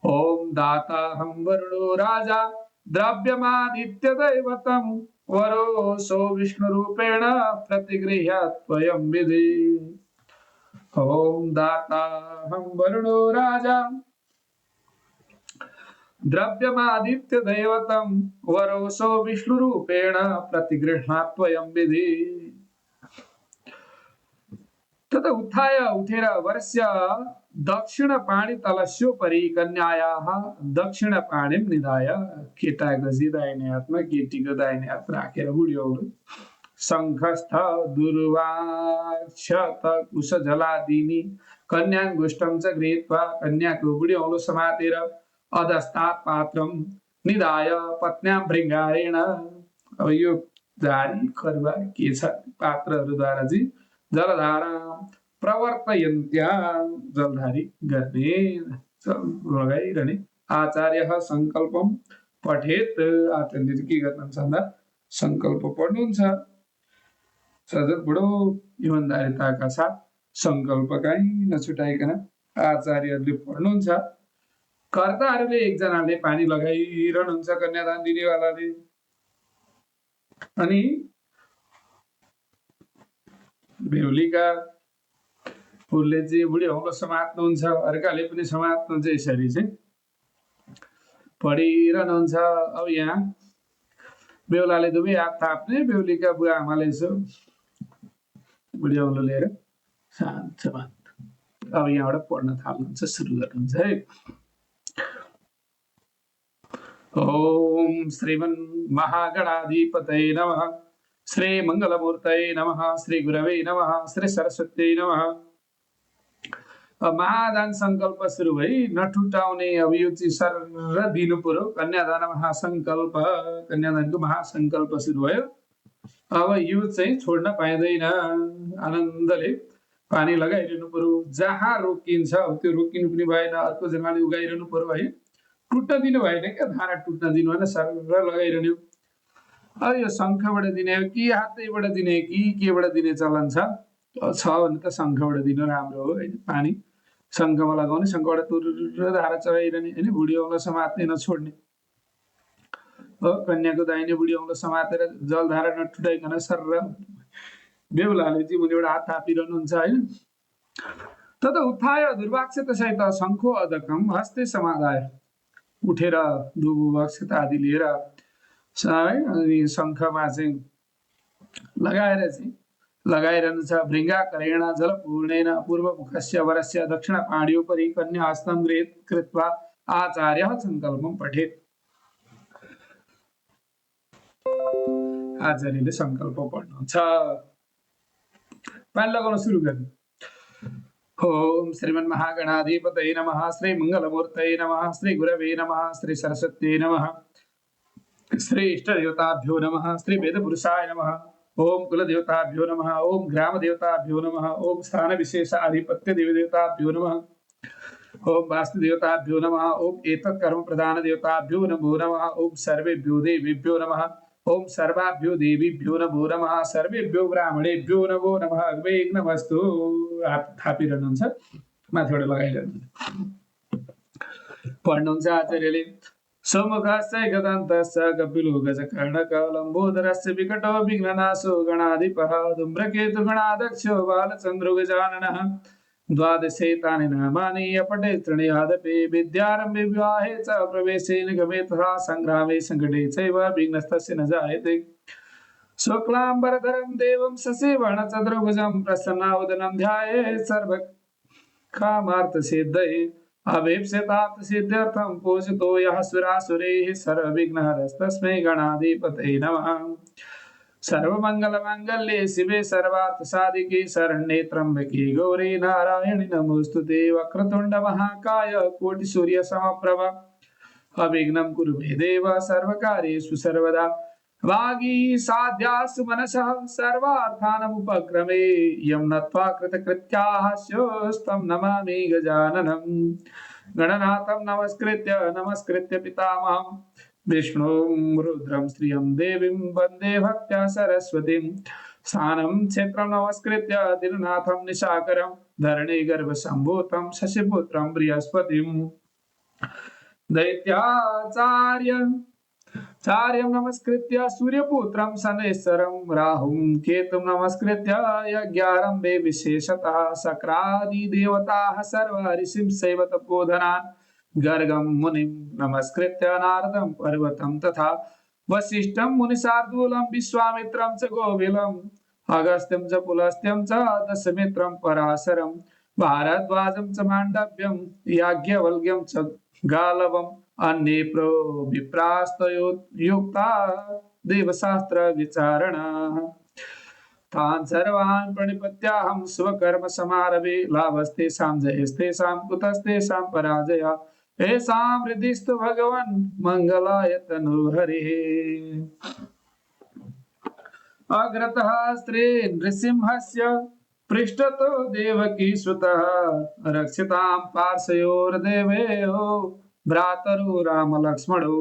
ओम दाताहं वरुणो राजा द्रव्यमादित्य दैवतं वरोऽसौ विष्णुरूपेण प्रतिगृह्यात्वयं विधि। ओम दाताहं वरुणो राजा द्रव्यमादित्य दैवतं वरोऽसौ विष्णुरूपेण प्रतिगृह्णात्वयं विधि। तथा उत्थाय उठेर वर्ष्य दक्षिण पाणी तलस्योपरि कन्यायाः दक्षिण पाणिं निधाय। केटाको चाहिँ दाहिने हातमा केटीको दाहिने हात राखेर बुढिऔलो शङ्खस्थ दुर्वाक्षत कुशजलादिनी कन्याङ्गुष्ठं च गृहीत्वा कन्याको बुढिऔलो समातेर अधस्तात् पात्रं निधाय पत्न्यां भृङ्गारेण। अब यो झाडी खरुवा के छ पात्रहरूद्वारा चाहिँ जलधारा प्रवर्तयन्त्या जलधारी गर्ने लगाइरहने। आचार्य संकल्पम पठेत। आचार्यले के गर्नुहुन्छ भन्दा संकल्प पढ्नुहुन्छ। सजग बडो इमानदारिताका साथ संकल्प कहीँ नछुटाइकन आचार्यले पढ्नुहुन्छ। कर्ताहरूले एकजनाले पानी लगाइरहनुहुन्छ कन्यादान दिनेवालाले। अनि बेहुलीका फुलले चाहिँ बुढीऔलो समात्नुहुन्छ, अर्काले पनि समात्नुहुन्छ। यसरी चाहिँ पढिरहनुहुन्छ। अब यहाँ बेहुलाले दुवै हात थाप्ने, बेहुलीका बुवा आमाले यसो बुढीऔलो लिएर शान्त समात। अब यहाँबाट पढ्न थाल्नुहुन्छ, सुरु गर्नुहुन्छ है। ओम श्रीमन् महागणाधिपतये नमः। श्री मंगलमूर्तये नमः। श्री गुरवे नमः। श्री सरस्वती नमः। महादान संकल्प सुरु भई नठुटाउने। अब यो चाहिँ सर दिनु पर्यो। कन्यादान महासंकल्प, कन्यादानको महासंकल्प सुरु भयो। अब यो चाहिँ छोड्न पाइँदैन। आनन्दले पानी लगाइरहनु पर्यो। जहाँ रोकिन्छ त्यो रोकिनु पनि भएन, अर्को जग्गाले उगाइरहनु पर्यो है। टुट्न दिनु भएन क्या, धारा टुट्न दिनु भएन, सर लगाइरहनु। अब यो शङ्खबाट दिने हो कि हातैबाट दिने कि केबाट दिने चलन छ भने त शङ्खबाट दिनु राम्रो हो हैन। पानी शङ्खमा लगाउने, शङ्खबाट तुरुर धारा चढाइरहने हैन। बुढी औँलो समात्ने नछोड्ने। कन्याको दाहिने बुढी औँलो समातेर जलधारा नटुटाइकन सर बेहुलाले चाहिँ मुनिबाट हात थापिरहनुहुन्छ हैन। तथा उत्थाय दुर्वाक्षत सहित शङ्खो अदकम हस्ते समादाय। उठेर दुर्वाक्षत आदि लिएर अनि शङ्खमा चाहिँ लगाइरहनु छ। भृङ्गाकरेण जलपूर्णेन पूर्वमुखस्य वरस्य दक्षिण पाण्योपरि कन्याहस्तं गृहीत कृत्वा आचार्यः संकल्पं पठेत्। आचार्यले संकल्प पढ्नुहुन्छ। पानी लगाउन सुरु गर्ने। ओम श्रीमन्महागणाधिपतये नमः, श्री मंगलमूर्तये नमः, श्री गुरवे नमः, श्री सरस्वत्यै नमः, श्री इष्टदेवताभ्यो नमः, श्री वेदपुरुषाय नमः, ओम कुलदेवताभ्यो नमः, ओम ग्रामदेवताभ्यो नमः, ओम स्थान विशेष आधिपत्य देवदेवताभ्यो नमः, ओम वास्तुदेवताभ्यो नमः, ओम एतत् कर्म प्रधान देवताभ्यो नमो नमः, ओम सर्वेभ्यो देवेभ्यो नमः, ओम सर्वाभ्यो देवीभ्यो नमो नमः, सर्वेभ्यो ब्राह्मणेभ्यो नमो नमः। नमस्तु। हात थापिरहनुहुन्छ, माथिबाट लगाइरहनुहुन्छ। पढ्नुहुन्छ आचार्यले। सोमुखस्य गदन्तस्य कपिलो गजकर्णकः लम्बोदरस्य विकटो विघ्ननाशो गणाधिपः धूम्रकेतु गणाध्यक्षो बालचन्द्रो गजाननः द्वादशैतानि नामानि अपठे तृणयादपि विद्यारम्भे विवाहे च प्रवेशे निगमे तथा संग्रामे संकटे चैव विघ्नस्तस्य न जायते। शुक्लाम्बरधरं देवं शशिवर्णचतुर्भुजं प्रसन्नावदनं ध्यायेत् सर्वकामार्थसिद्धये अभीप्सितार्थसिद्ध्यर्थं पूजितो यः सुरासुरैः सर्वविघ्नहरस्तस्मै गणाधिपतये नमः। सर्वमंगलमांगल्ये शिवे सर्वार्थसाधिके शरण्ये त्र्यंबके गौरी नारायणि नमोस्तुते। वक्रतुंड महाकाय कोटिसूर्यसमप्रभ अविघ्नं कुरु मे देव सर्वकार्येषु सर्वदा। वागीसाध्यासु मनसः सर्वार्थानमुपक्रमे यं नत्वा कृतकृत्याः स्योस्तं नमामि गजाननं। गणनाथं नमस्कृत्य पितामहं विष्णुं रुद्रं श्रियं देवीं वन्दे भक्त्या सरस्वतीं। स्थानं क्षेत्रं नमस्कृत्य दिननाथं निशाकरं धरणी गर्भसम्भूतं शशिपुत्रं बृहस्पतिं। दैत्याचार्यं नमस्कृत्य सूर्यपुत्रं शनैश्चरं राहुं केतुं नमस्कृत्य यज्ञारम्भे विशेषतः शक्रादिदेवताः सर्व ऋषिं शैव तपोधनान् गर्गं मुनिं नमस्कृत्य नारदं पर्वतं तथा वसिष्ठं मुनिशार्दूलं विश्वामित्रं च गोविलम् अगस्त्यं च पुलस्त्यं च दशमित्रं पराशरं भारद्वाजं च माण्डव्यं याज्ञवल्क्यं च गालवम् अन्ये विप्रास्तयुक्ता देवशास्त्र विचारणाः। तान् सर्वान् प्रणिपत्याहं स्वकर्म समारभे लाभस्तेषां जयस्तेषां कुतस्तेषां पराजयः। येषां हृदिस्तु भगवन् मङ्गलाय तनूहरिः। अग्रतः स्त्री नृसिंहस्य पृष्ठतो देवकी सुतः रक्षितां पार्श्वयोर्देवयो भ्रातरो रामलक्ष्मणौ।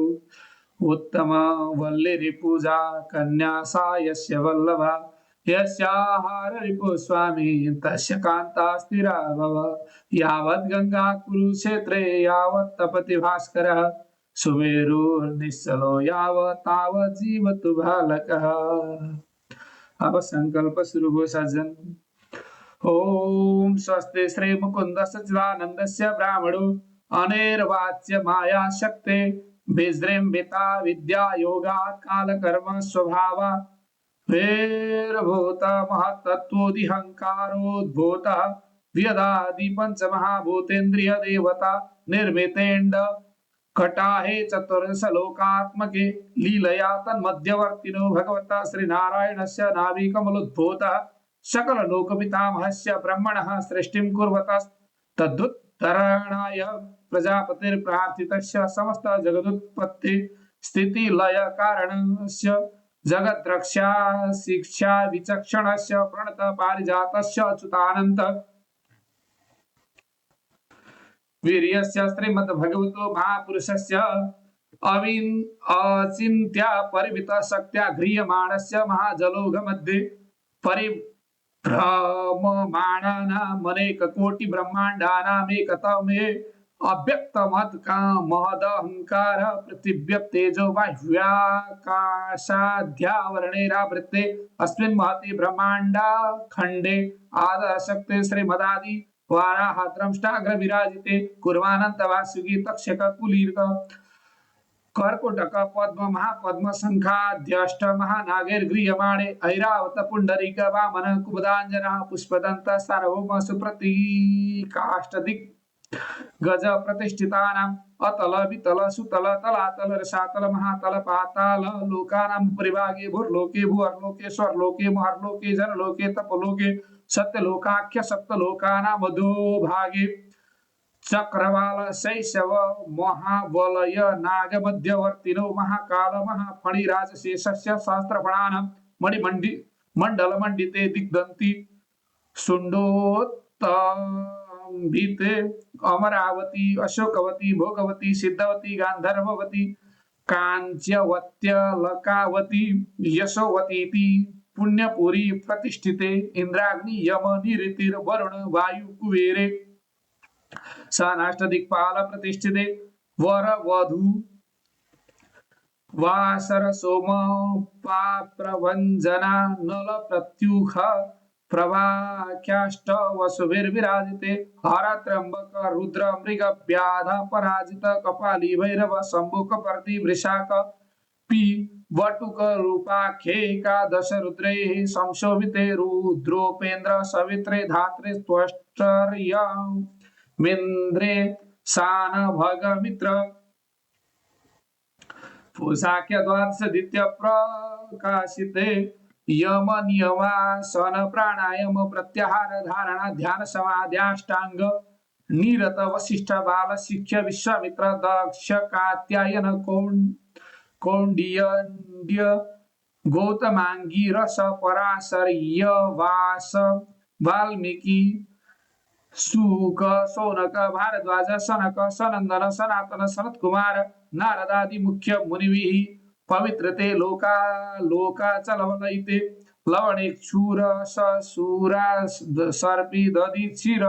उत्तम वल्लीरिपूजा कन्या सा यस्य वल्लभा यस्याहार रिपु स्वामी तस्य कान्ता स्थिरा भव। यावत् गंगा कुरुक्षेत्रे यावत् तपति भास्करः सुमेरुर्निश्चलो यावत् तावत् जीवतु बालकः। अब संकल्प शुरू हो सज्जन। ओम स्वस्ति श्री मुकुंद सच्चिदानंदस्य ब्राह्मणो अनिर्वाच्य माया शक्ते विजृंभिता विद्या योगात् काल कर्म स्वभावा वेरभूत महत्तत्वोदिहंकारोद्भूत व्यदादि पंच महाभूतेन्द्रिय देवता निर्मितेण्ड कटाहे चतुर्दशलोकात्मके लीलया तन्मध्यवर्तिनो भगवता श्रीनारायणस्य नाभिकमलोद्भूतः सकल लोकपितामहस्य ब्रह्मणः सृष्टिं कुर्वतः तदुत्तरणाय प्रजापतिर्प्रार्थितस्य समस्त जगदुत्पत्ति स्थिति लय कारणस्य जगद्रक्षा शिक्षा विचक्षणस्य प्रणत पारिजातस्य अच्युतानंत वीर्यस्य श्रीमद्भगवतो महापुरुषस्य अचिन्त्य परिमित शक्त्या गृह्यमाणस्य महाजलोघमध्ये परिभ्रममाणानामनेक कोटि ब्रह्माण्डानामेकतमे अव्यक्तमहदहंकार पृथिव्यप्तेजो बाह्याकाशाध्यावरणेरावृत्ते अस्मिन् महति ब्रह्माण्डा खण्डे आदशक्ते श्रीमदादि वाराह द्रष्टाग्र विराजिते कुर्वानंत वासुकी तक्षक कुलीर्क कर्कोटक पद्म महापद्म शंखाध्यष्ट महानागैर्गृह्यमाणे ऐरावत पुंडरीक वामन कुमुदांजन पुष्पदंत सार्वभौम सुप्रतीकाष्टदिक् गज प्रतिष्ठितानाम् अतल वितल सुतल तलातल रसातल महातल पाताल लोकानां परिभागे भूर्लोके भुवर्लोके स्वर्लोके महर्लोके जनलोके तपलोके सत्यलोकाख्य सप्तलोकानां अधोभागे चक्रवाल शैशव महावलय नाग मध्यवर्तिनो महाकाल महाफणि राजशेषस्य सहस्रफणानां मणिमण्डि मंडल मंडिते दिग्दन्ति सुंडोत्तंभिते अमरावती अशोकवती भोगवती सिद्धवती गांधर्ववती कांच्यवत्यलकावती यशोवती पुण्यपुरी प्रतिष्ठिते इंद्राग्नि यम निरितिर वरुण वायु कुबेरे सनाष्टदिक्पाल प्रतिष्ठिते वर वधू वासर सोम प्रभंजना नल प्रत्युख प्रभाख्याष्ट वसुभिर्विराजिते हर त्र्यंबक रुद्र मृग व्याध पराजित कपाली भैरव शंभुक प्रति वृषाक पी वटुक रूपाख्ये एकादश रुद्रे संशोभिते रुद्रोपेन्द्र सवित्रे धात्रे त्वष्ट्र्यमिन्द्रे सान भगमित्र साख्य द्वादश द्वितीय प्रकाशिते यम नियमासन प्राणायाम प्रत्याहार धारणा ध्यान समाध्याष्टांग निरत वशिष्ठ बाल शिक्ष्य विश्वामित्र दक्ष कात्यायन कौंडिन्य गौतमांगी रस पराशर वास वाल्मीकि सुक सौनक भारद्वाज सनक सनंदन सनातन सनत कुमार नारदादि मुख्य मुनिभिः पवित्रते लोका चलवलयिते लवणेक्षुर ससूरा सर्पी दधि क्षीर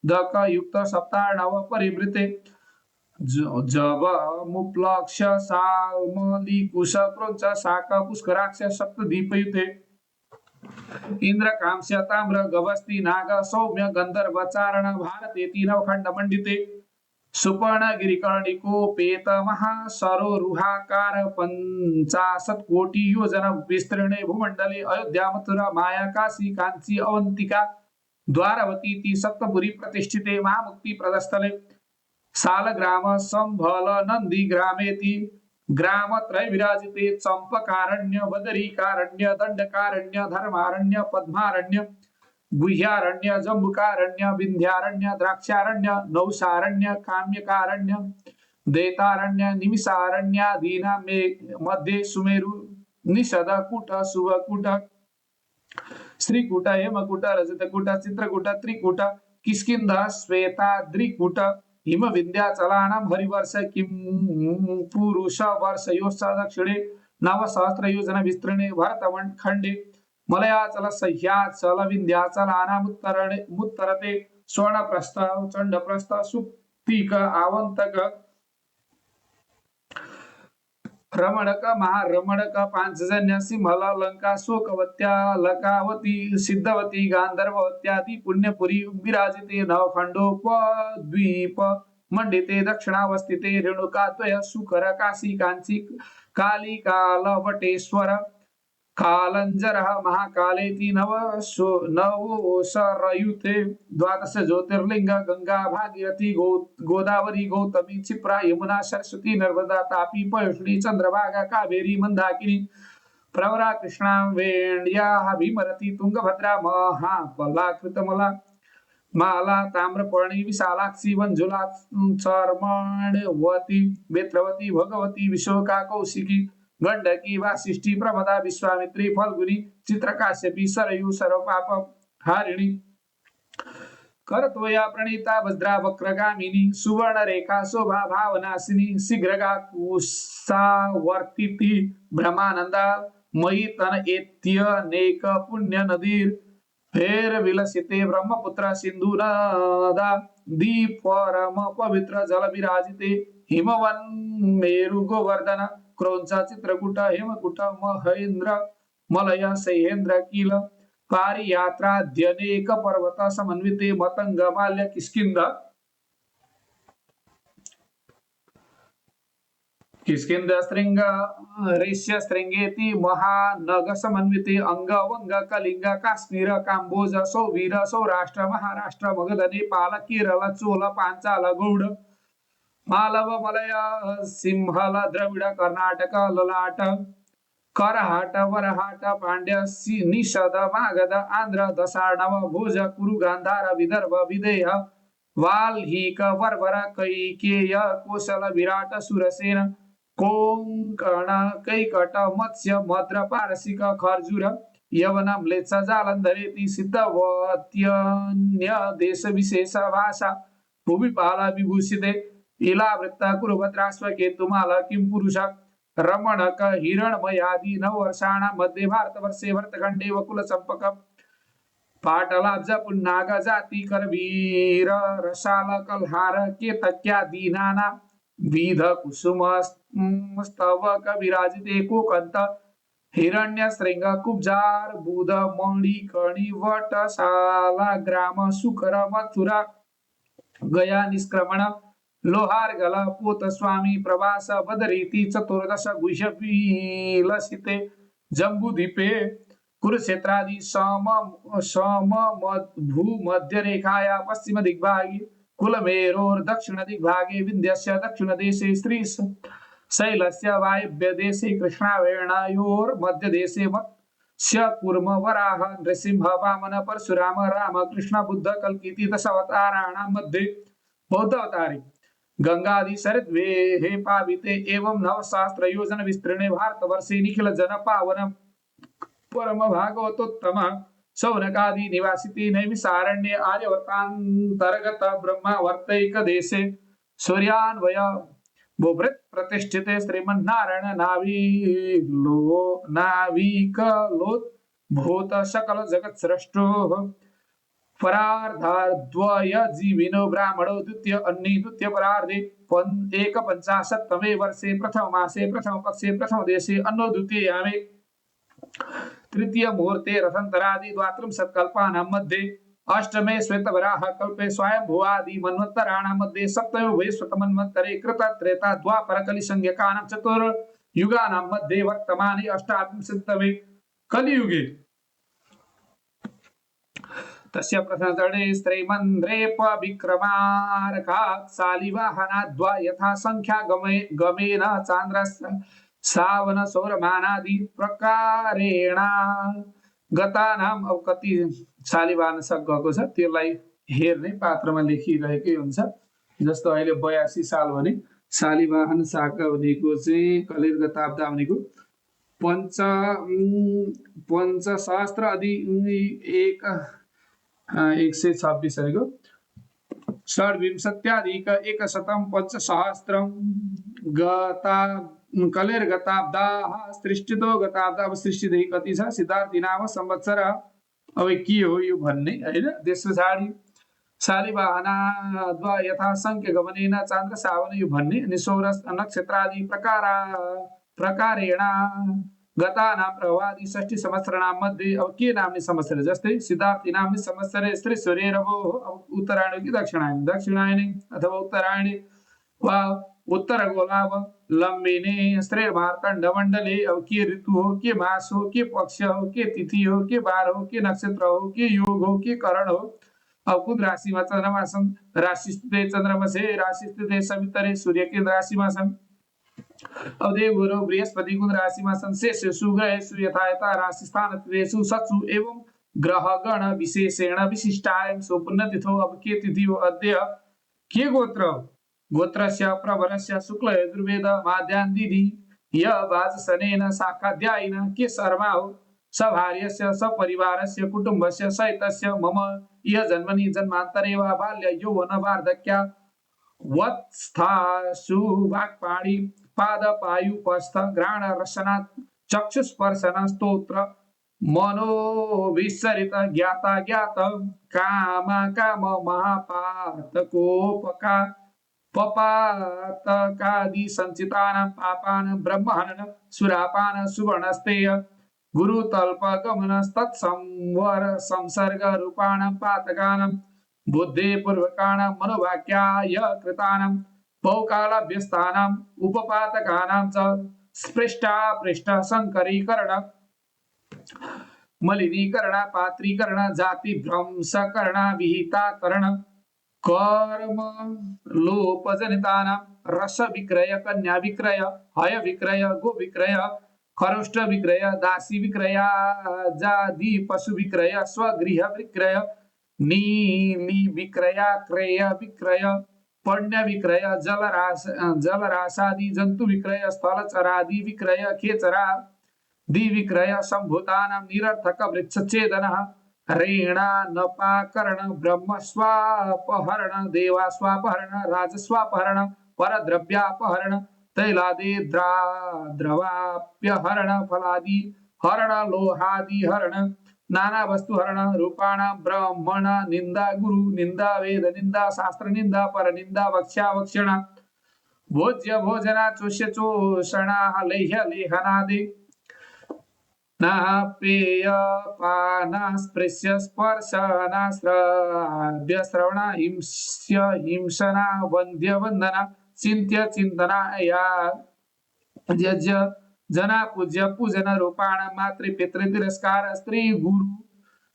दक युक्त सप्तार्णव परिवृते जब मुप्लक्ष साल्मली कुश क्रोंच शाक पुष्कराक्ष सप्तदीपयुते इंद्र कांस्य ताम्र गवस्ती नाग सौम्य गंधर्व चारण भारतेति नवखंड मंडिते सुपर्ण गिरिकर्णिकोपेत महासरोरुहाकार 50 कोटि योजन विस्तीर्णे भूमंडले अयोध्या मथुरा माया काशी कांची अवंतिका द्वारवती सप्तपुरी प्रतिष्ठिते महामुक्ति प्रदस्थले सालग्राम संभल नंदी ग्रामेति ग्रामत्रय विराजिते चंपकारण्य बदरीकारण्य दंडकारण्य धर्मारण्य पद्मारण्य गुह्यारण्य जम्बुकारण्य विंध्यारण्य द्राक्षारण्य नौशारण्य काम्यकारण्य दैतारण्य निमिषारण्यादीना मध्ये सुमेरु निषद कूट शुभकूट श्रीकूट हेमकूट रजतकूट चित्रकूट त्रिकूट किष्किंध श्वेताद्रिकूट हिम विंध्याचलानां हरिवर्ष किं पुरुष वर्षयोश्च दक्षिणे नवसहस्र योजन विस्तृणे भरतखंडे मलयाचल सह्याचल विंध्याचलानामुत्तरते स्वर्णप्रस्थ चंडप्रस्थ सुप्तिक आवंतक रमणक महारमणक पांचजन्य सिंहल लंका शोकवत्या लकावती सिद्धवती गांधर्वत्यादि पुण्यपुरी विराजिते नवखंडोपद्वीप मंडिते दक्षिणावस्थिते रेणुकात्वय सुकर काशी कांची कालिकालवटेश्वर कालंजर महाकालेति नवोसरयुते द्वादश ज्योतिर्लिंग गंगा भागीरथी गोदावरी गौतमी क्षिप्रा यमुना सरस्वती नर्मदा तापी पयोष्णी चंद्रभागा कावेरी मंदाकिनी प्रवरा कृष्णा वेण्या भीमरती तुंगभद्रा महाबला कृतमला माला ताम्रपर्णी विशालाक्षी मंजुला चर्मणवती वेत्रवती भगवती विशोका कौशिकी गंडकी वासिष्ठी प्रमदा विश्वामित्री फल्गुनी चित्रकाश्यपी सरयू सर्वपाप हारिणी करतोया प्रणीता वज्रा वक्रगामिनी सुवर्ण रेखा शोभा भावनाशिनी शीघ्रगा कुशावर्तिति ब्रह्मानंदा मयि तन एत्य नेक पुण्य नदीर फेर विलसिते ब्रह्मपुत्र सिंधु नदा दीप परम पवित्र जल विराजिते हिमवन मेरु गोवर्धन क्रौंच चित्रकूट हेमकूट महेंद्र मलय सहेंद्र कील पारियात्राद्यनेक पर्वत समन्विते मतंग माल्य किष्किन्ध शृंग रेष्य शृंगेति महानग समन्विते अंग वंग कलिंग काश्मीर काम्बोज सौवीर सौराष्ट्र महाराष्ट्र मगध नेपाल केरल चोल पांचाल गौड़ मालव मलय सिंहल द्रविड़ कर्नाटक ललाट करहाट वरहाट पांड्य निषद मागध आंध्र दशार्णव भोज कुरु गांधार विदर्भ विदेह वाल्हीक वर्वर कैकेय कोशल विराट सुरसेन कोंकण कैकट मत्स्य मद्र पारसिक खर्जुर यवन म्लेच्छ जालंधरेति सिद्धवत्यन्य देश विशेष भाषा भूमिपाल विभूषिते इलावृत्त कुरुभद्राश्व केतुमाल किं पुरुष रमणक हिरणमयादि नववर्षाणां मध्ये भारतवर्षे भरतखण्डे वकुल चंपक पाटलाब्ज पुन्नाग जाति करवीर रसाल कल्हार केतक्यादीनाना विध कुसुम स्तवक विराजिते कोकंत हिरण्य श्रृंग कुब्जार बुध मणि कणि वटशाला ग्राम सुकर मथुरा गया निष्क्रमण लोहार गल पोत स्वामी प्रवास बदरीति चतुर्दश गुह्यविलसिते जम्बूद्वीपे कुरुक्षेत्रादि सम भूमध्य रेखाया पश्चिम दिग्भागे कुलमेरोर दक्षिण दिग्भागे विन्ध्यस्य दक्षिण देशे श्री शैलस्य वायव्य देशे कृष्णावेणयोर मध्य देशे मत्स्य कूर्म वराह नृसिंह वामन परशुराम राम कृष्ण बुद्ध कल्किति दशावताराणां मध्ये बौद्ध अवतारी गंगादि शरद्वे हे पाविते एवं नवशास्त्र योजन विस्तृणे भारतवर्षे निखिल जन पावन परम भागवतोत्तम शौनकादि निवासिते नैमिषारण्ये आर्यवर्तांतर्गत ब्रह्मावर्तैक देशे सूर्यान्वय बुभृत प्रतिष्ठिते श्रीमन्नारायण नाविकलोद्भूत सकल जगत सृष्टो परार्धाद्वय जीविनो ब्राह्मणो द्वितीय अन्नी द्वितीय परार्धे एक पंचाशत्तमे वर्षे प्रथम मासे प्रथम पक्षे प्रथम देशे अन्नो द्वितीयामे तृतीय मुहूर्ते रथंतरादि द्वात्रिंशत् कल्पानां मध्ये अष्टमे श्वेतवराह कल्पे स्वयंभुवादि मन्वन्तराणां मध्ये सप्तमे वैश्वतमन्वन्तरे कृत त्रेता द्वापर कलिसंज्ञकानां चतुर्युगानां मध्ये वर्तमाने अष्टाविंशतितमे कलियुगे तस्य प्रथमचरणे स्त्रैमन्ध्रेप विक्रमार्कात् शालिवाहनाद्वा यथा संख्या गमेन चान्द्रस्य सावन सौरमानादि प्रकारेण गतानाम अब कति शालिवाहन शक गएको छ त्यसलाई हेर्ने पात्रमा लेखिरहेकै हुन्छ। जस्तो अहिले 82 साल भने शालिवाहन शाक भनेको चाहिँ कलिर गताब्दा भनेको पंचसहस्त्र अधि 126 भनेको षड्विंशत्याधिक एकशतं पंचसहस्त्रं गता कलेर गताब्दाः सृष्टितो गताब्दा अब सृष्टिदेखि कति छ सिद्धार्थी नाम संवत्सर अब के हो यो भन्ने हैन। त्यस पछाडि शालिवाहनाद्वा यथा संख्य गमनेन चान्द्र सावन यो भन्ने अनि सौर नक्षत्रादि प्रकारेण गतानां प्रवादि 60 संवत्सराणां मध्ये अब के नाम्ने संवत्सर जस्तै सिद्धार्थी नाम्ने संवत्सरे स्त्री सूर्यरवो उत्तरायण कि दक्षिणायने अथवा उत्तरायणे वा उत्तर गोलाव लंबिने स्त्री मार्तंड मंडले अब के ऋतु हो के मास हो के पक्ष हो के तिथि हो के बार हो के नक्षत्र हो के योग हो के करण हो अब कुन राशि में चंद्रमा छन् राशि स्थिते चंद्रमा से राशि स्थिते सवितरे सूर्य के राशि में छन् अब देवगुरु बृहस्पति कुन राशि में छन् शेष सुग्रह यथा राशि स्थान तेषु सत्सु एवं ग्रह गण विशेषेण विशिष्टायं सुपुण्यतिथो अब के तिथि हो अद्य के गोत्र गोत्रस्य प्रवरस्य शुक्ल यजुर्वेद माध्यान्दिनि य वाजसनेन शाखाध्यायिन के शर्मा हो सभार्यस्य सपरिवारस्य कुटुम्बस्य सहितस्य मम इह जन्मनि जन्मान्तरे वा बाल्य यौवन वार्धक्य वत्स्थासु वाक्पाणि पादपायुपस्थ घ्राण रसना चक्षुस्पर्शन स्तोत्र मनोविसरित ज्ञाता ज्ञात काम काम महापातकोपका पपातकादि संचितानां पापानां ब्रह्महनन सुरापान सुवर्णस्तेय गुरुतल्प गमनस्तत्संवर संसर्ग रूपाणां पातकानां बुद्धे पूर्वकाणां मनोवाक्याय कृतानां पौकालभ्यस्तानाम् उपपातकानां च स्पृष्टा पृष्ठ संकरीकरण मलिनीकरण पात्रीकरण जाति भ्रंशकरण विहिताकरण कर्म लोपजनितानां रस विक्रय कन्या विक्रय हय विक्रय गो विक्रय खरुष्ट विक्रय दासी विक्रय जादी पशु विक्रय स्वगृह विक्रय नीली विक्रय क्रय विक्रय पण्य विक्रय जलराशादि जंतु विक्रय स्थलचरादि विक्रय खेचरा दि विक्रय संभूतानां निरर्थक वृक्षच्छेदनः ऋणानपाकरण ब्रह्मस्वापहरण देवास्वापहरण राजस्वापहरण परद्रव्यापहरण तैलादि द्रवाप्यहरण फलादि हरण लोहादि हरण नाना वस्तु हरण रूपाणां ब्रह्मण निंदा गुरु निंदा वेद निंदा शास्त्र निंदा पर निंदा वक्ष्या वक्षणा भोज्य भोजना चोष्य चोषणा लेह्य लेहनादि पेय पान स्पृश्य स्पर्शना श्राव्य श्रवण हिंस्य हिंसना वंद्य वंदना चिंत्य चिंतना या यज्ञ जना पूज्य पूजन रूपाण मातृ पितृ तिरस्कार स्त्री गुरु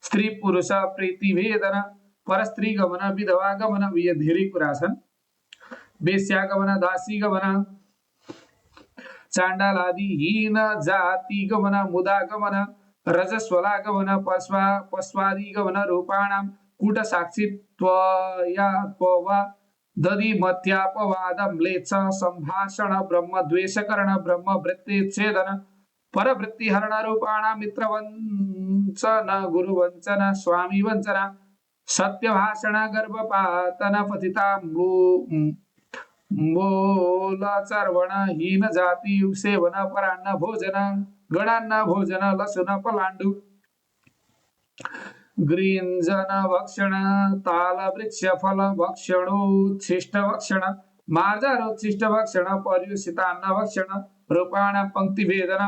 स्त्री पुरुष प्रीति वेदना पर स्त्री गमन विधवा गमन धेरै कुरा छन् वेश्या गमन दासी गमन चाण्डालादि हीन जाति गमन मुदा गमन रजस्वला गमन पश्वादि गमन रूपाणां कूट साक्षित्वया पवा दधि मध्यापवाद म्लेच्छ संभाषण ब्रह्म द्वेषकरण ब्रह्म वृत्तिच्छेदन परवृत्ति हरण रूपाणां मित्रवंचन गुरुवंचन स्वामी वंचन सत्यभाषण गर्भपातन पतिता मूलचर्वण हीन जाति सेवन परान्न भोजन गणान्न भोजन लसुन पलांडु ग्रींजन भक्षण ताल वृक्ष फल भक्षणोच्छिष्ट भक्षण मार्जारोच्छिष्ट भक्षण पर्युषितान्न भक्षण रूपाण पंक्ति भेदन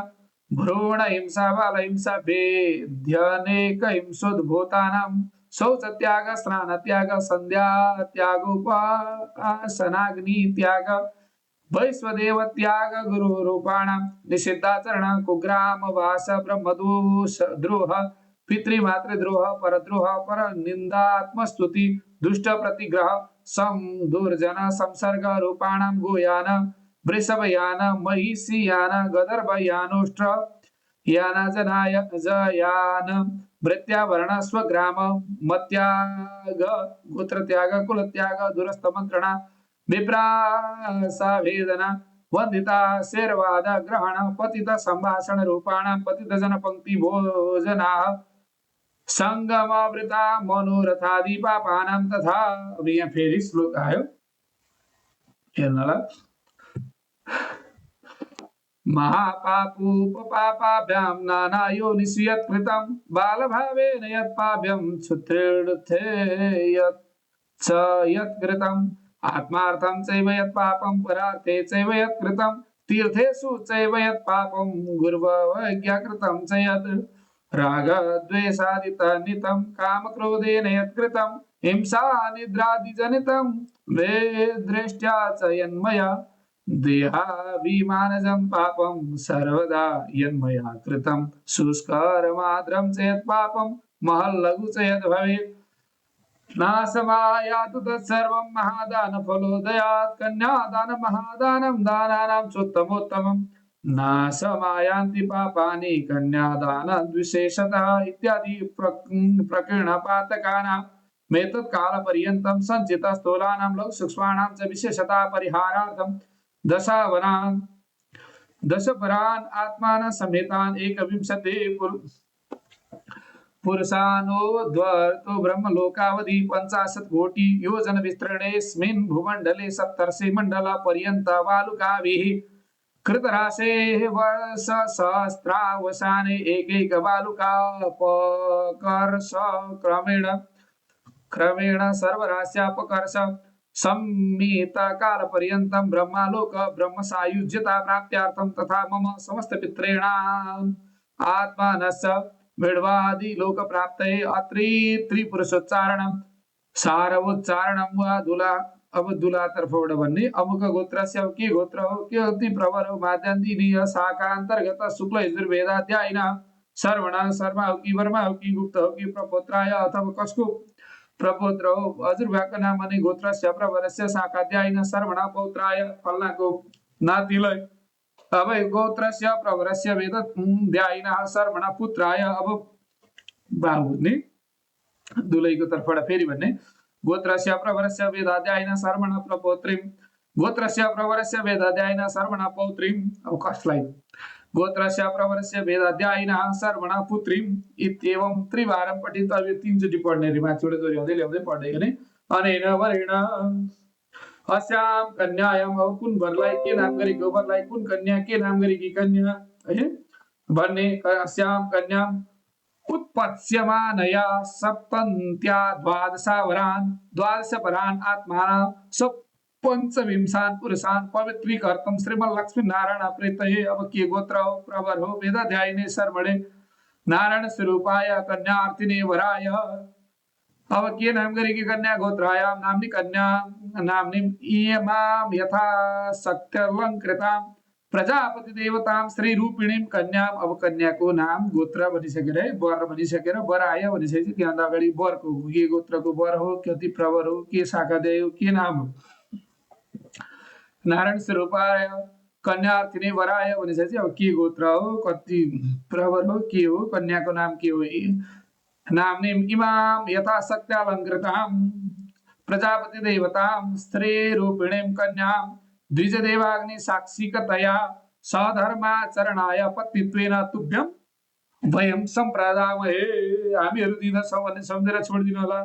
भ्रूण हिंसा बाल हिंसा भेद्यनेक हिंसोद्भूतानां शौच त्याग स्नान त्याग संध्या त्याग उपासनाग्नि त्याग वैश्वदेव त्याग गुरु रूपाणां निषिद्धाचरण कुग्राम वास ब्रह्मदोष द्रोह पितृमातृद्रोह परद्रोह पर निंदात्मस्तुति दुष्ट प्रतिग्रह सम दुर्जन संसर्ग रूपाणां गोयान वृषभयान महिषीयान गदर्भयानोष्ट्र याना जनाय जयान भृत्यावरण स्वग्राम मत्याग गोत्रत्याग कुलत्याग दुरस्थ मंत्रणा विप्रासा वेदना वंदिता शेरवाद ग्रहण पतित संभाषण रूपाणां पतित जन पंक्ति भोजना संगमावृता मनोरथादि पापानां तथा अब यहाँ फेरि श्लोक आयो हेर्नला महापापूपपापाभ्यां नाना योनिषु यत्कृतं बालभावेन यत्पाप्यं क्षुत्रेणुथे यत् यत्कृतम् आत्मार्थं चैव यत्पापं परार्थे चैव यत्कृतं तीर्थेषु चैव यत्पापं गुरुवैज्ञाकृतं च यत् रागद्वेषादितनितं कामक्रोधेन यत्कृतं हिंसा निद्रादिजनितं वेदृष्ट्या च यन्मया देहाभिमानजं पापं सर्वदा यन्मया कृतं शुष्करमाद्रं च यत्पापं महल्लघु च यद्भवेत् नाशमायातु तत्सर्वं महादानफलोदयात् कन्यादान महादानं दानानां चोत्तमोत्तमं नाशमायान्ति पापानि कन्यादानद्विशेषतः इत्यादि प्रकीर्णपातकानां मेतत्कालपर्यन्तं सञ्चितस्थूलानां लघुसूक्ष्माणां च विशेषतः परिहारार्थं दशपरान् आत्मान समेतान् एकविंशति पुरुषानोद्वर्तो ब्रह्मलोकावधि 50 कोटि योजन विस्तृणेऽस्मिन् भूमण्डले सप्तर्षि मण्डल पर्यन्त बालुकाभिः कृतराशेः वर्षसहस्रावसाने एकैक बालुकापकर्ष क्रमेण सर्वरास्यापकर्ष संमितकालपर्यन्तं ब्रह्मालोक ब्रह्मसायुज्यता प्राप्त्यार्थं तथा मम समस्त पितॄणाम् आत्मानस्य विड्वादि लोक प्राप्तये अत्रि त्रिपुरुषोच्चारणं सारवोच्चारणं वा अब दुलातर्फबाट भन्ने अमुक गोत्रस्य अब के गोत्र हो, के अति प्रवर हो, माद्यान्तिनीय शाखा अन्तर्गत शुक्ल यजुर्वेदाध्यायिन सर्वण शर्मा हो कि वर्मा हो कि गुप्त हो कि प्रपोत्राय अथवा कसको प्रपोत्र हो। हजुरबाको नाम भने गोत्रस्य प्रवरस्य शाखाध्यायिन सर्वण पौत्राय फल्नाको नातिलाई अब गोत्रस्य प्रवरस्य वेदध्यायिन सर्वण पुत्राय अब बाबु भन्ने दुलैको तर्फबाट फेरि भन्ने गोत्रस्य प्रवरस्य वेदाध्यायिन सर्वण प्रपोत्रिम गोत्रस्य प्रवरस्य वेदाध्यायिन सर्वण पौत्रिम अब कसलाई गोत्रस्य प्रवरस्य वेदाध्यायिन सर्वण पुत्रिम इत्येवं त्रिवारं पठित। अब यो तीनचोटि पढ्ने रे माथिबाट दोहोऱ्याउँदै ल्याउँदै पढ्दै गर्ने अनेन वरेण अस्याम कन्यायाम अब कुन वरलाई के नाम गरेको वरलाई कुन कन्या के नाम गरेकी कन्या है भन्ने अस्याम कन्याम उत्पत्स्यमानया सप्तन्त्या द्वादश वरान आत्माना सब पंचविंशान पुरुषान पवित्रीकर्तम श्रीमन लक्ष्मी नारायण प्रेतये अब के गोत्र हो प्रवर हो वेदाध्यायिने सर्वणे नारायण स्वरूपाय कन्यार्थिने वराय अब के नाम गरेकी कन्या गोत्रायाम नाम्नी कन्या नाम्नी इयमाम यथा शक्त्यलंकृताम प्रजापति देवताम श्री रूपिणीम कन्याम अब कन्याको नाम गोत्र भनिसकेर है वर भनिसकेर वराय भनिसकेपछि त्यहाँभन्दा अगाडि वरको के गोत्रको वर हो कति प्रवर हो के शाखादेय हो के नाम हो नारायण स्वरूपाय कन्यार्थिने वराय भनिसकेपछि अब के गोत्र हो कति प्रवर हो के हो कन्याको नाम के हो नाम्नीम इमाम यथा शक्त्यलंकृताम प्रजापति देवताम स्त्री रूपिणीम कन्याम द्विजदेवाग्नि साक्षिकतया सधर्माचरणाय पत्नीत्वेन तुभ्यम वयम सम्प्रदामहे हामीहरू दिदछौँ भन्ने सम्झेर छोडिदिनु होला।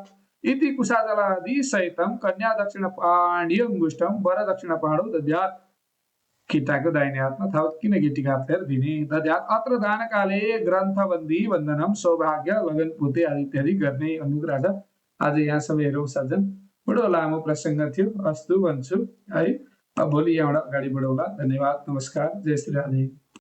इति कुशाचलादि सहितम कन्या दक्षिण पाण्ड्य अंगुष्ठम वर दक्षिण पाण्डौ दद्यात् केटाको दाहिने हातमा थाहा किन केटीको हाततिर दिने दद्यात् अत्र दानकाले ग्रन्थबन्दी वन्दनम सौभाग्य लगन पुते आदि इत्यादि गर्ने अनुग्रह छ। आज यहाँसम्म हेरौँ सज्जन बडो लामो प्रसङ्ग थियो अस्तु भन्छु है। अब भोलि यहाँबाट अगाडि बढौँला। धन्यवाद, नमस्कार, जय श्री राधे।